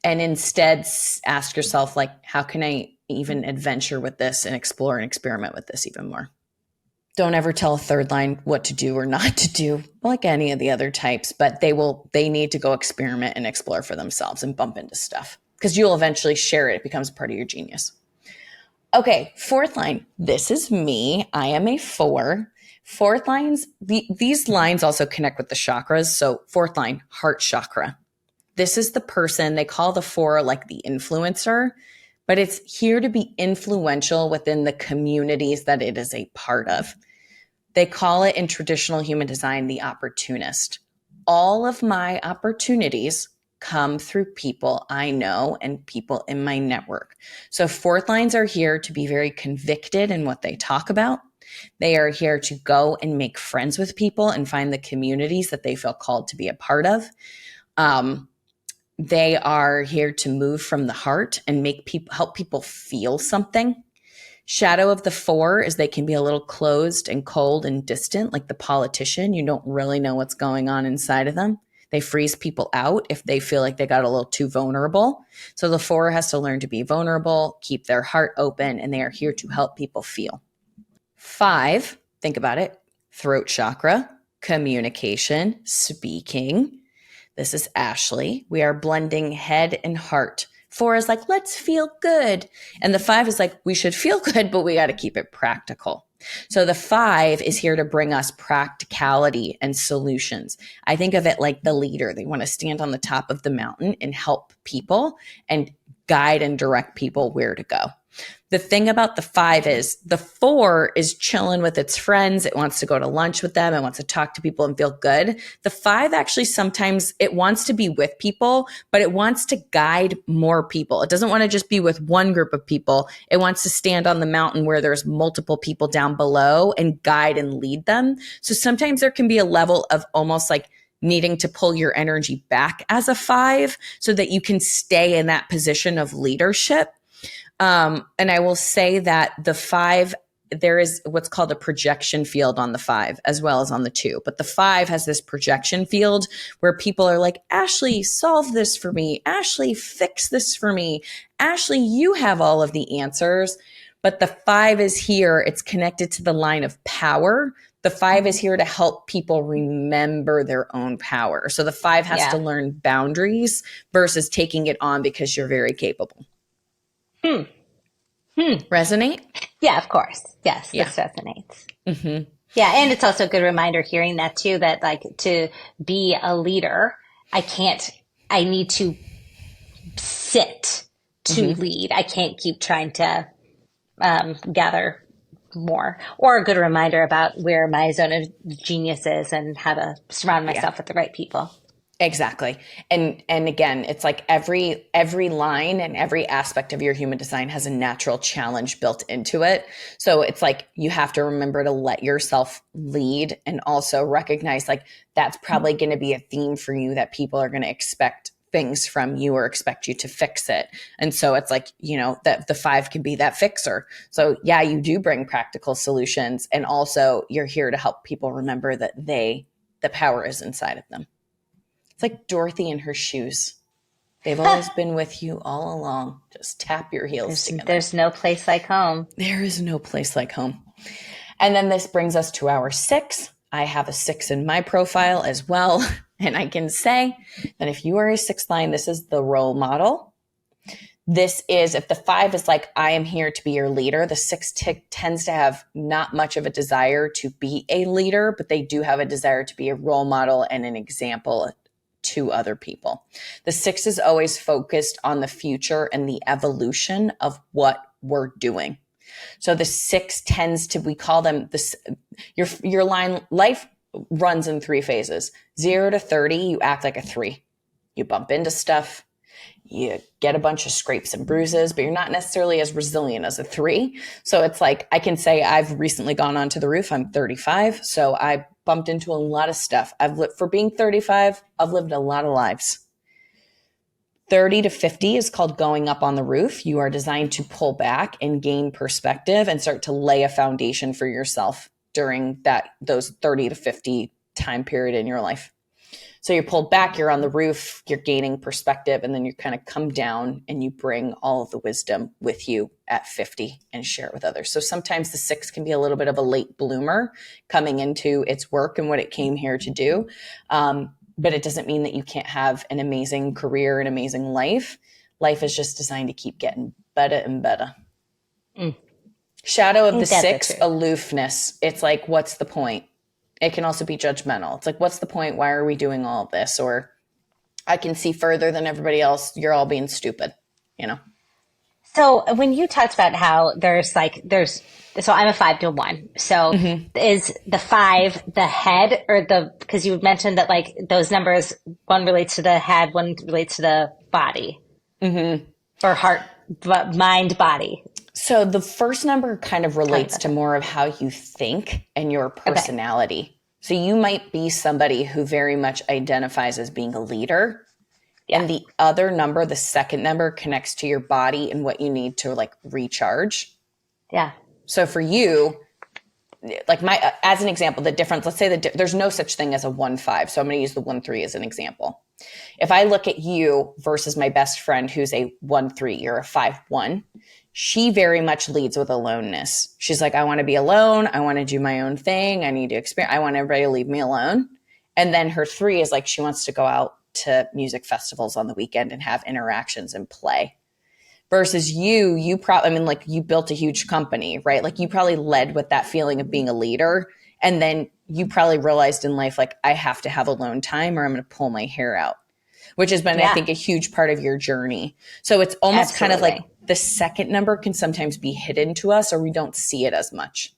instead ask yourself, like, how can I even adventure with this and explore and experiment with this even more? Don't ever tell a 3rd line what to do or not to do, like any of the other types, but they need to go experiment and explore for themselves and bump into stuff. because you'll eventually share it. It becomes part of your genius. Okay, fourth line. This is me. I am a 4. Fourth lines, these lines also connect with the chakras. So fourth line, heart chakra. This is the person, they call the 4 like the influencer, but it's here to be influential within the communities that it is a part of. They call it in traditional human design the opportunist. All of my opportunities come through people I know and people in my network. So fourth lines are here to be very convicted in what they talk about. They are here to go and make friends with people and find the communities that they feel called to be a part of. They are here to move from the heart and make people, help people feel something. Shadow of the 4 is they can be a little closed and cold and distant, like the politician. You don't really know what's going on inside of them. They freeze people out if they feel like they got a little too vulnerable. So the 4 has to learn to be vulnerable, keep their heart open, and they are here to help people feel. 5, think about it, throat chakra, communication, speaking. This is Ashley. We are blending head and heart. 4 is like, let's feel good. And the 5 is like, we should feel good, but we got to keep it practical. So the 5 is here to bring us practicality and solutions. I think of it like the leader. They want to stand on the top of the mountain and help people and guide and direct people where to go. The thing about the 5 is the 4 is chilling with its friends. It wants to go to lunch with them. It wants to talk to people and feel good. The 5 actually sometimes it wants to be with people, but it wants to guide more people. It doesn't want to just be with one group of people. It wants to stand on the mountain where there's multiple people down below and guide and lead them. So sometimes there can be a level of almost like needing to pull your energy back as a 5 so that you can stay in that position of leadership. And I will say that the 5, there is what's called a projection field on the 5 as well as on the 2. But the 5 has this projection field where people are like, Ashley, solve this for me. Ashley, fix this for me. Ashley, you have all of the answers. But the 5 is here. It's connected to the line of power. The 5 is here to help people remember their own power. So the 5 has to learn boundaries versus taking it on because you're very capable. Resonate? Yeah, of course. Yes, this resonates. Mm-hmm. Yeah, and it's also a good reminder hearing that too, that like to be a leader, I need to sit to lead. I can't keep trying to gather more. Or a good reminder about where my zone of genius is and how to surround myself with the right people. Exactly. And again, it's like every line and every aspect of your human design has a natural challenge built into it. So it's like you have to remember to let yourself lead and also recognize like that's probably going to be a theme for you that people are going to expect things from you or expect you to fix it. And so it's like, you know, that the 5 can be that fixer. So yeah, you do bring practical solutions and also you're here to help people remember that the power is inside of them. It's like Dorothy and her shoes. They've always been with you all along. Just tap your heels together. There's no place like home. There is no place like home. And then this brings us to our 6. I have a 6 in my profile as well. And I can say that if you are a 6th line, this is the role model. This is, if the 5 is like, I am here to be your leader, the 6 tends to have not much of a desire to be a leader, but they do have a desire to be a role model and an example to other people. The 6 is always focused on the future and the evolution of what we're doing. So the 6 tends to, we call them this, your line, life runs in 3 phases. 0 to 30, you act like a 3. You bump into stuff, you get a bunch of scrapes and bruises, but you're not necessarily as resilient as a 3. So it's like, I can say I've recently gone onto the roof. I'm 35. So I bumped into a lot of stuff. For being 35, I've lived a lot of lives. 30 to 50 is called going up on the roof. You are designed to pull back and gain perspective and start to lay a foundation for yourself during those 30 to 50 time period in your life. So you're pulled back, you're on the roof, you're gaining perspective, and then you kind of come down and you bring all of the wisdom with you at 50 and share it with others. So sometimes the 6 can be a little bit of a late bloomer coming into its work and what it came here to do. But it doesn't mean that you can't have an amazing career, an amazing life. life is just designed to keep getting better and better. Mm. Shadow of I the think that's the six, truth. aloofness. It's like, what's the point? It can also be judgmental. It's like, what's the point? Why are we doing all of this? Or I can see further than everybody else. You're all being stupid, you know? So when you talked about how so I'm a 5 to 1. So is the 5 the head or because you mentioned that like those numbers, one relates to the head, one relates to the body or heart, mind, body. So the first number kind of Tell me relates about to that. more of how you think and your Okay. personality. So you might be somebody who very much identifies as being a leader. Yeah. And the other number, the second number, connects to your body and what you need to like recharge. Yeah. So for you, like as an example, the difference, let's say that there's no such thing as a 1-5. So I'm going to use the 1-3 as an example. If I look at you versus my best friend who's a 1-3, you're a 5-1, she very much leads with aloneness. She's like, I want to be alone. I want to do my own thing. I need to experience. I want everybody to leave me alone. And then her 3 is like, she wants to go out to music festivals on the weekend and have interactions and play. Versus you probably, I mean, like you built a huge company, right? Like you probably led with that feeling of being a leader. And then you probably realized in life, like, I have to have alone time or I'm going to pull my hair out, which has been, I Yeah. think, a huge part of your journey. So it's almost kind of like Absolutely. the second number can sometimes be hidden to us or we don't see it as much.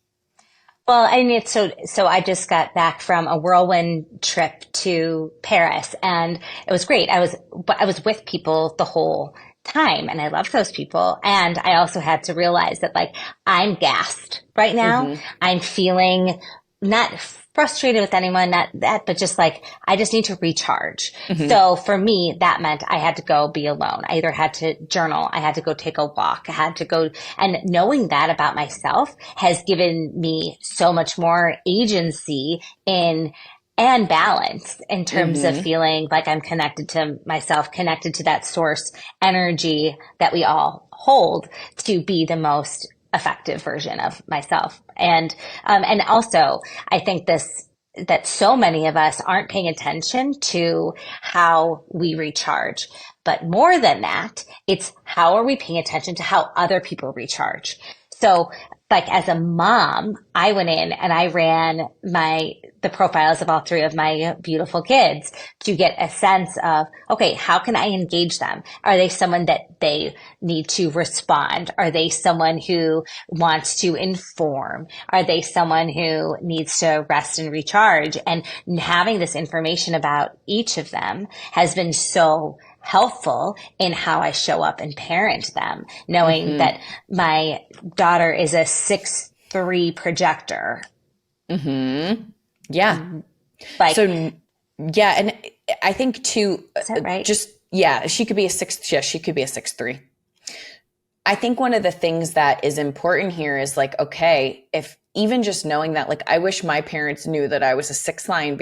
Well, I mean, so I just got back from a whirlwind trip to Paris and it was great. I was with people the whole time and I loved those people. And I also had to realize that like I'm gassed right now. Mm-hmm. I'm feeling not frustrated with anyone, not that, but just like I just need to recharge. Mm-hmm. So for me, that meant I had to go be alone. I either had to journal, I had to go take a walk, I had to go, and knowing that about myself has given me so much more agency in and balance in terms of Mm-hmm. feeling like I'm connected to myself, connected to that source energy that we all hold to be the most effective version of myself. And also I think that so many of us aren't paying attention to how we recharge. But more than that, it's how are we paying attention to how other people recharge? So like as a mom, I went in and I ran the profiles of all 3 of my beautiful kids to get a sense of, okay, how can I engage them? Are they someone that they need to respond? Are they someone who wants to inform? Are they someone who needs to rest and recharge? And having this information about each of them has been so helpful in how I show up and parent them, knowing Mm-hmm. that my daughter is a 6-3 projector. Mm-hmm. Yeah. Like, So, yeah. And I think too, is that right? yeah, she could be a 6. Yeah, she could be a 6-3. I think one of the things that is important here is like, okay, if even just knowing that, like, I wish my parents knew that I was a 6 line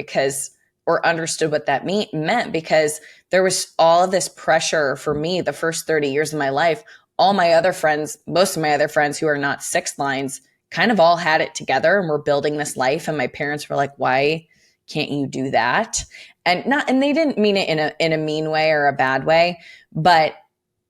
or understood what that meant because there was all of this pressure for me the first 30 years of my life. All my other friends, most of my other friends who are not 6 lines kind of all had it together and were building this life. And my parents were like, why can't you do that? And they didn't mean it in a mean way or a bad way. But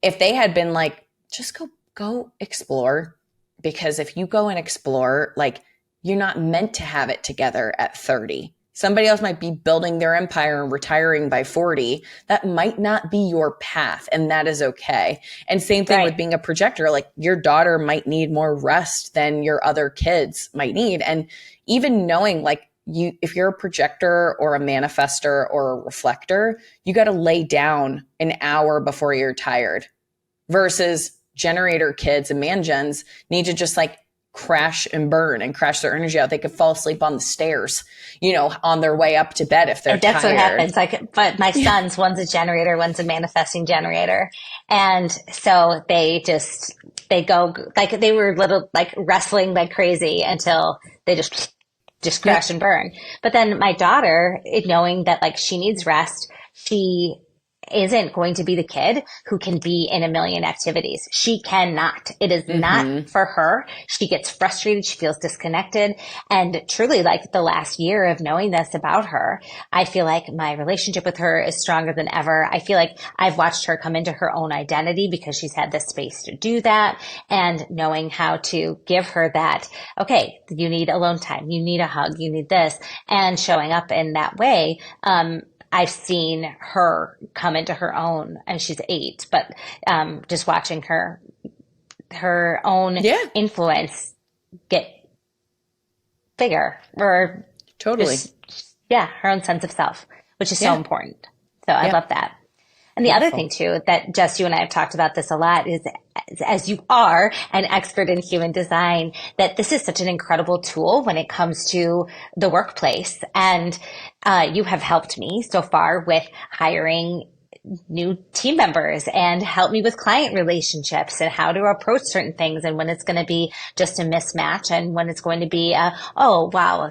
if they had been like, just go explore, because if you go and explore, like you're not meant to have it together at 30. Somebody else might be building their empire and retiring by 40. That might not be your path, and that is okay. And same thing with Right. being a projector. Like your daughter might need more rest than your other kids might need. And even knowing like if you're a projector or a manifestor or a reflector, you got to lay down an hour before you're tired versus generator kids and man-gens need to just like crash and burn and crash their energy out. They could fall asleep on the stairs, on their way up to bed if they're And that's what tired. happens. Like, but my sons, one's a generator, one's a manifesting generator. And so they go, like they were little, like wrestling like crazy until they just crash Yep. and burn. But then my daughter, knowing that like she needs rest, she isn't going to be the kid who can be in a million activities. She cannot. It is not for her. She gets frustrated. She feels disconnected. And truly, like the last year of knowing this about her, I feel like my relationship with her is stronger than ever. I feel like I've watched her come into her own identity because she's had the space to do that, and knowing how to give her that, okay, you need alone time, you need a hug, you need this, and showing up in that way. I've seen her come into her own, and she's 8, but just watching her own influence get bigger, or Totally. her own sense of self, which is so important. So I love that. And the other thing too, that Jess, you and I have talked about this a lot, is as you are an expert in human design, that this is such an incredible tool when it comes to the workplace. And you have helped me so far with hiring new team members, and help me with client relationships and how to approach certain things, and when it's going to be just a mismatch, and when it's going to be oh wow,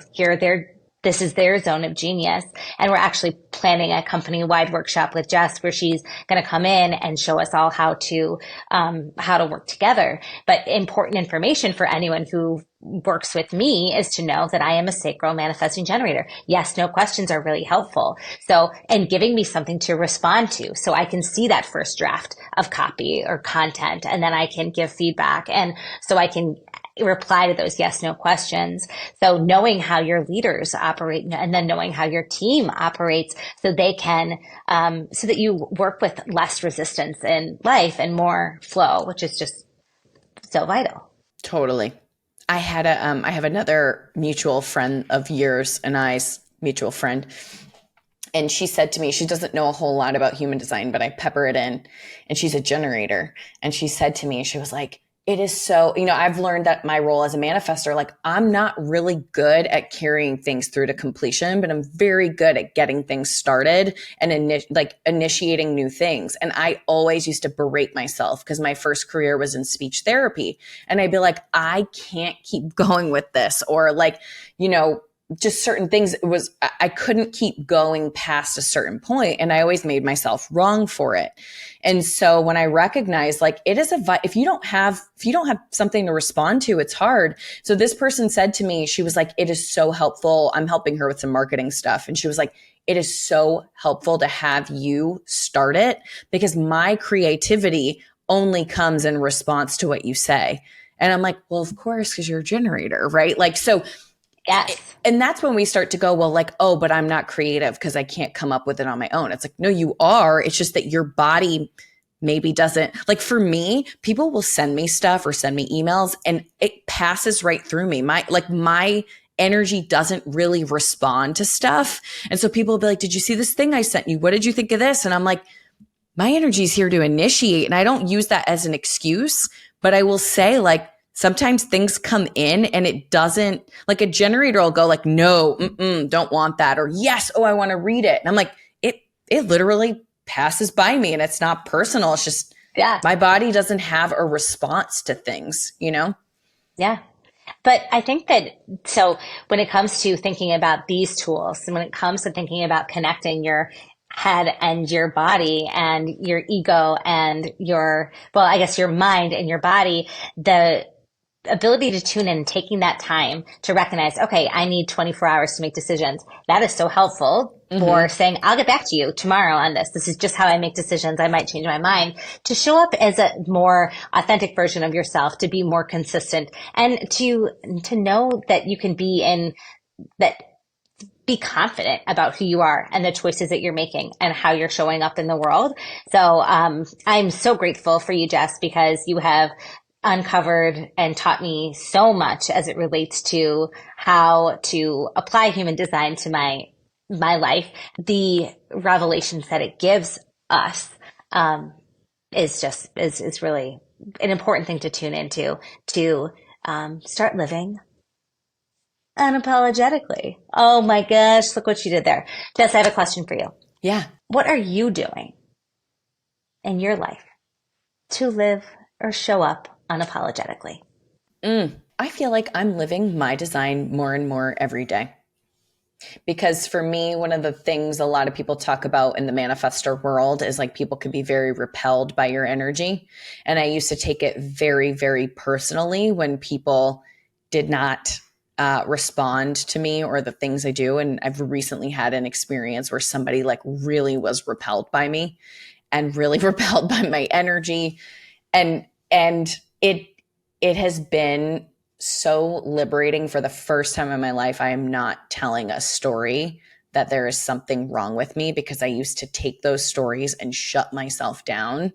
this is their zone of genius. And we're actually planning a company-wide workshop with Jess where she's going to come in and show us all how to work together. But important information for anyone who works with me is to know that I am a sacral manifesting generator. Yes, no questions are really helpful. So, and giving me something to respond to, so I can see that first draft of copy or content, and then I can give feedback, and so I can reply to those yes, no questions. So knowing how your leaders operate, and then knowing how your team operates, so they can, so that you work with less resistance in life and more flow, which is just so vital. Totally. I have another mutual friend of yours and I's mutual friend. And she said to me, she doesn't know a whole lot about human design, but I pepper it in, and she's a generator. And she said to me, she was like, it is so, I've learned that my role as a manifestor, like, I'm not really good at carrying things through to completion, but I'm very good at getting things started and initiating new things. And I always used to berate myself because my first career was in speech therapy. And I'd be like, I can't keep going with this, or just certain things. I couldn't keep going past a certain point, and I always made myself wrong for it. And so when I recognized, like, it is if you don't have something to respond to, it's hard. So this person said to me, she was like, it is so helpful. I'm helping her with some marketing stuff. And she was like, it is so helpful to have you start it, because my creativity only comes in response to what you say. And I'm like, well, of course, because you're a generator, right? Like, so yes. And that's when we start to go, well, like, oh, but I'm not creative because I can't come up with it on my own. It's like, no, you are. It's just that your body maybe doesn't. Like, for me, people will send me stuff or send me emails, and it passes right through me. My energy doesn't really respond to stuff. And so people will be like, did you see this thing I sent you? What did you think of this? And I'm like, my energy is here to initiate. And I don't use that as an excuse, but I will say, like, sometimes things come in and it doesn't, like, a generator will go like, no, don't want that. Or yes, oh, I want to read it. And I'm like, it literally passes by me, and it's not personal. It's just, my body doesn't have a response to things, Yeah. But I think that, so when it comes to thinking about these tools, and when it comes to thinking about connecting your head and your body and your ego and your mind and your body, the ability to tune in and taking that time to recognize, okay, I need 24 hours to make decisions. That is so helpful for saying, I'll get back to you tomorrow on this. This is just how I make decisions. I might change my mind. To show up as a more authentic version of yourself, to be more consistent, and to know that you can be confident about who you are and the choices that you're making and how you're showing up in the world. So I'm so grateful for you, Jess, because you have uncovered and taught me so much as it relates to how to apply human design to my life. The revelations that it gives us is really an important thing to tune into, to start living unapologetically. Oh my gosh, look what you did there. Jess, I have a question for you. Yeah. What are you doing in your life to live or show up unapologetically? I feel like I'm living my design more and more every day. Because for me, one of the things a lot of people talk about in the manifestor world is like people can be very repelled by your energy. And I used to take it very, very personally when people did not respond to me or the things I do. And I've recently had an experience where somebody like really was repelled by me and really repelled by my energy. And it has been so liberating. For the first time in my life, I am not telling a story that there is something wrong with me, because I used to take those stories and shut myself down.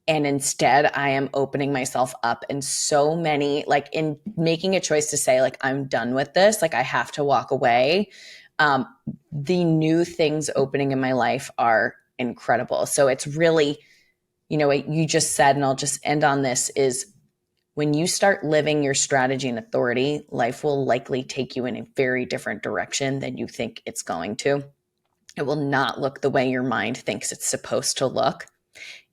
And instead, I am opening myself up in so many, like in making a choice to say, like, I'm done with this. Like, I have to walk away. The new things opening in my life are incredible. So it's really, what you just said, and I'll just end on this, is when you start living your strategy and authority, life will likely take you in a very different direction than you think it's going to. It will not look the way your mind thinks it's supposed to look.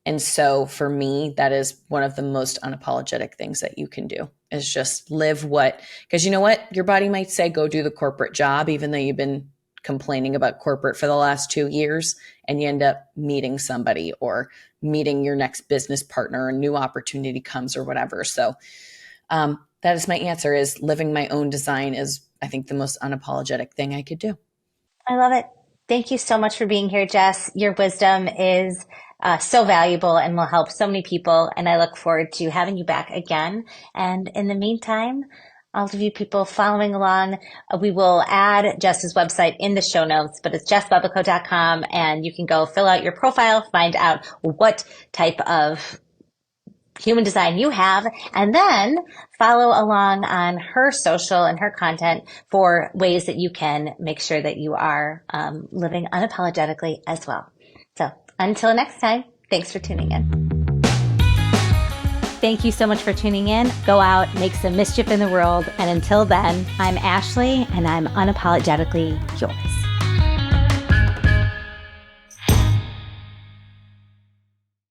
And so for me, that is one of the most unapologetic things that you can do, is just live because you know what? Your body might say, go do the corporate job, even though you've been complaining about corporate for the last 2 years, and you end up meeting somebody or meeting your next business partner, a new opportunity comes or whatever. So that is my answer, is living my own design is, I think, the most unapologetic thing I could do. I love it. Thank you so much for being here, Jess. Your wisdom is so valuable and will help so many people. And I look forward to having you back again. And in the meantime, all of you people following along, we will add Jess's website in the show notes, but it's jessbubbico.com, and you can go fill out your profile, find out what type of human design you have, and then follow along on her social and her content for ways that you can make sure that you are living unapologetically as well. So until next time, thanks for tuning in. Thank you so much for tuning in. Go out, make some mischief in the world. And until then, I'm Ashley, and I'm unapologetically yours.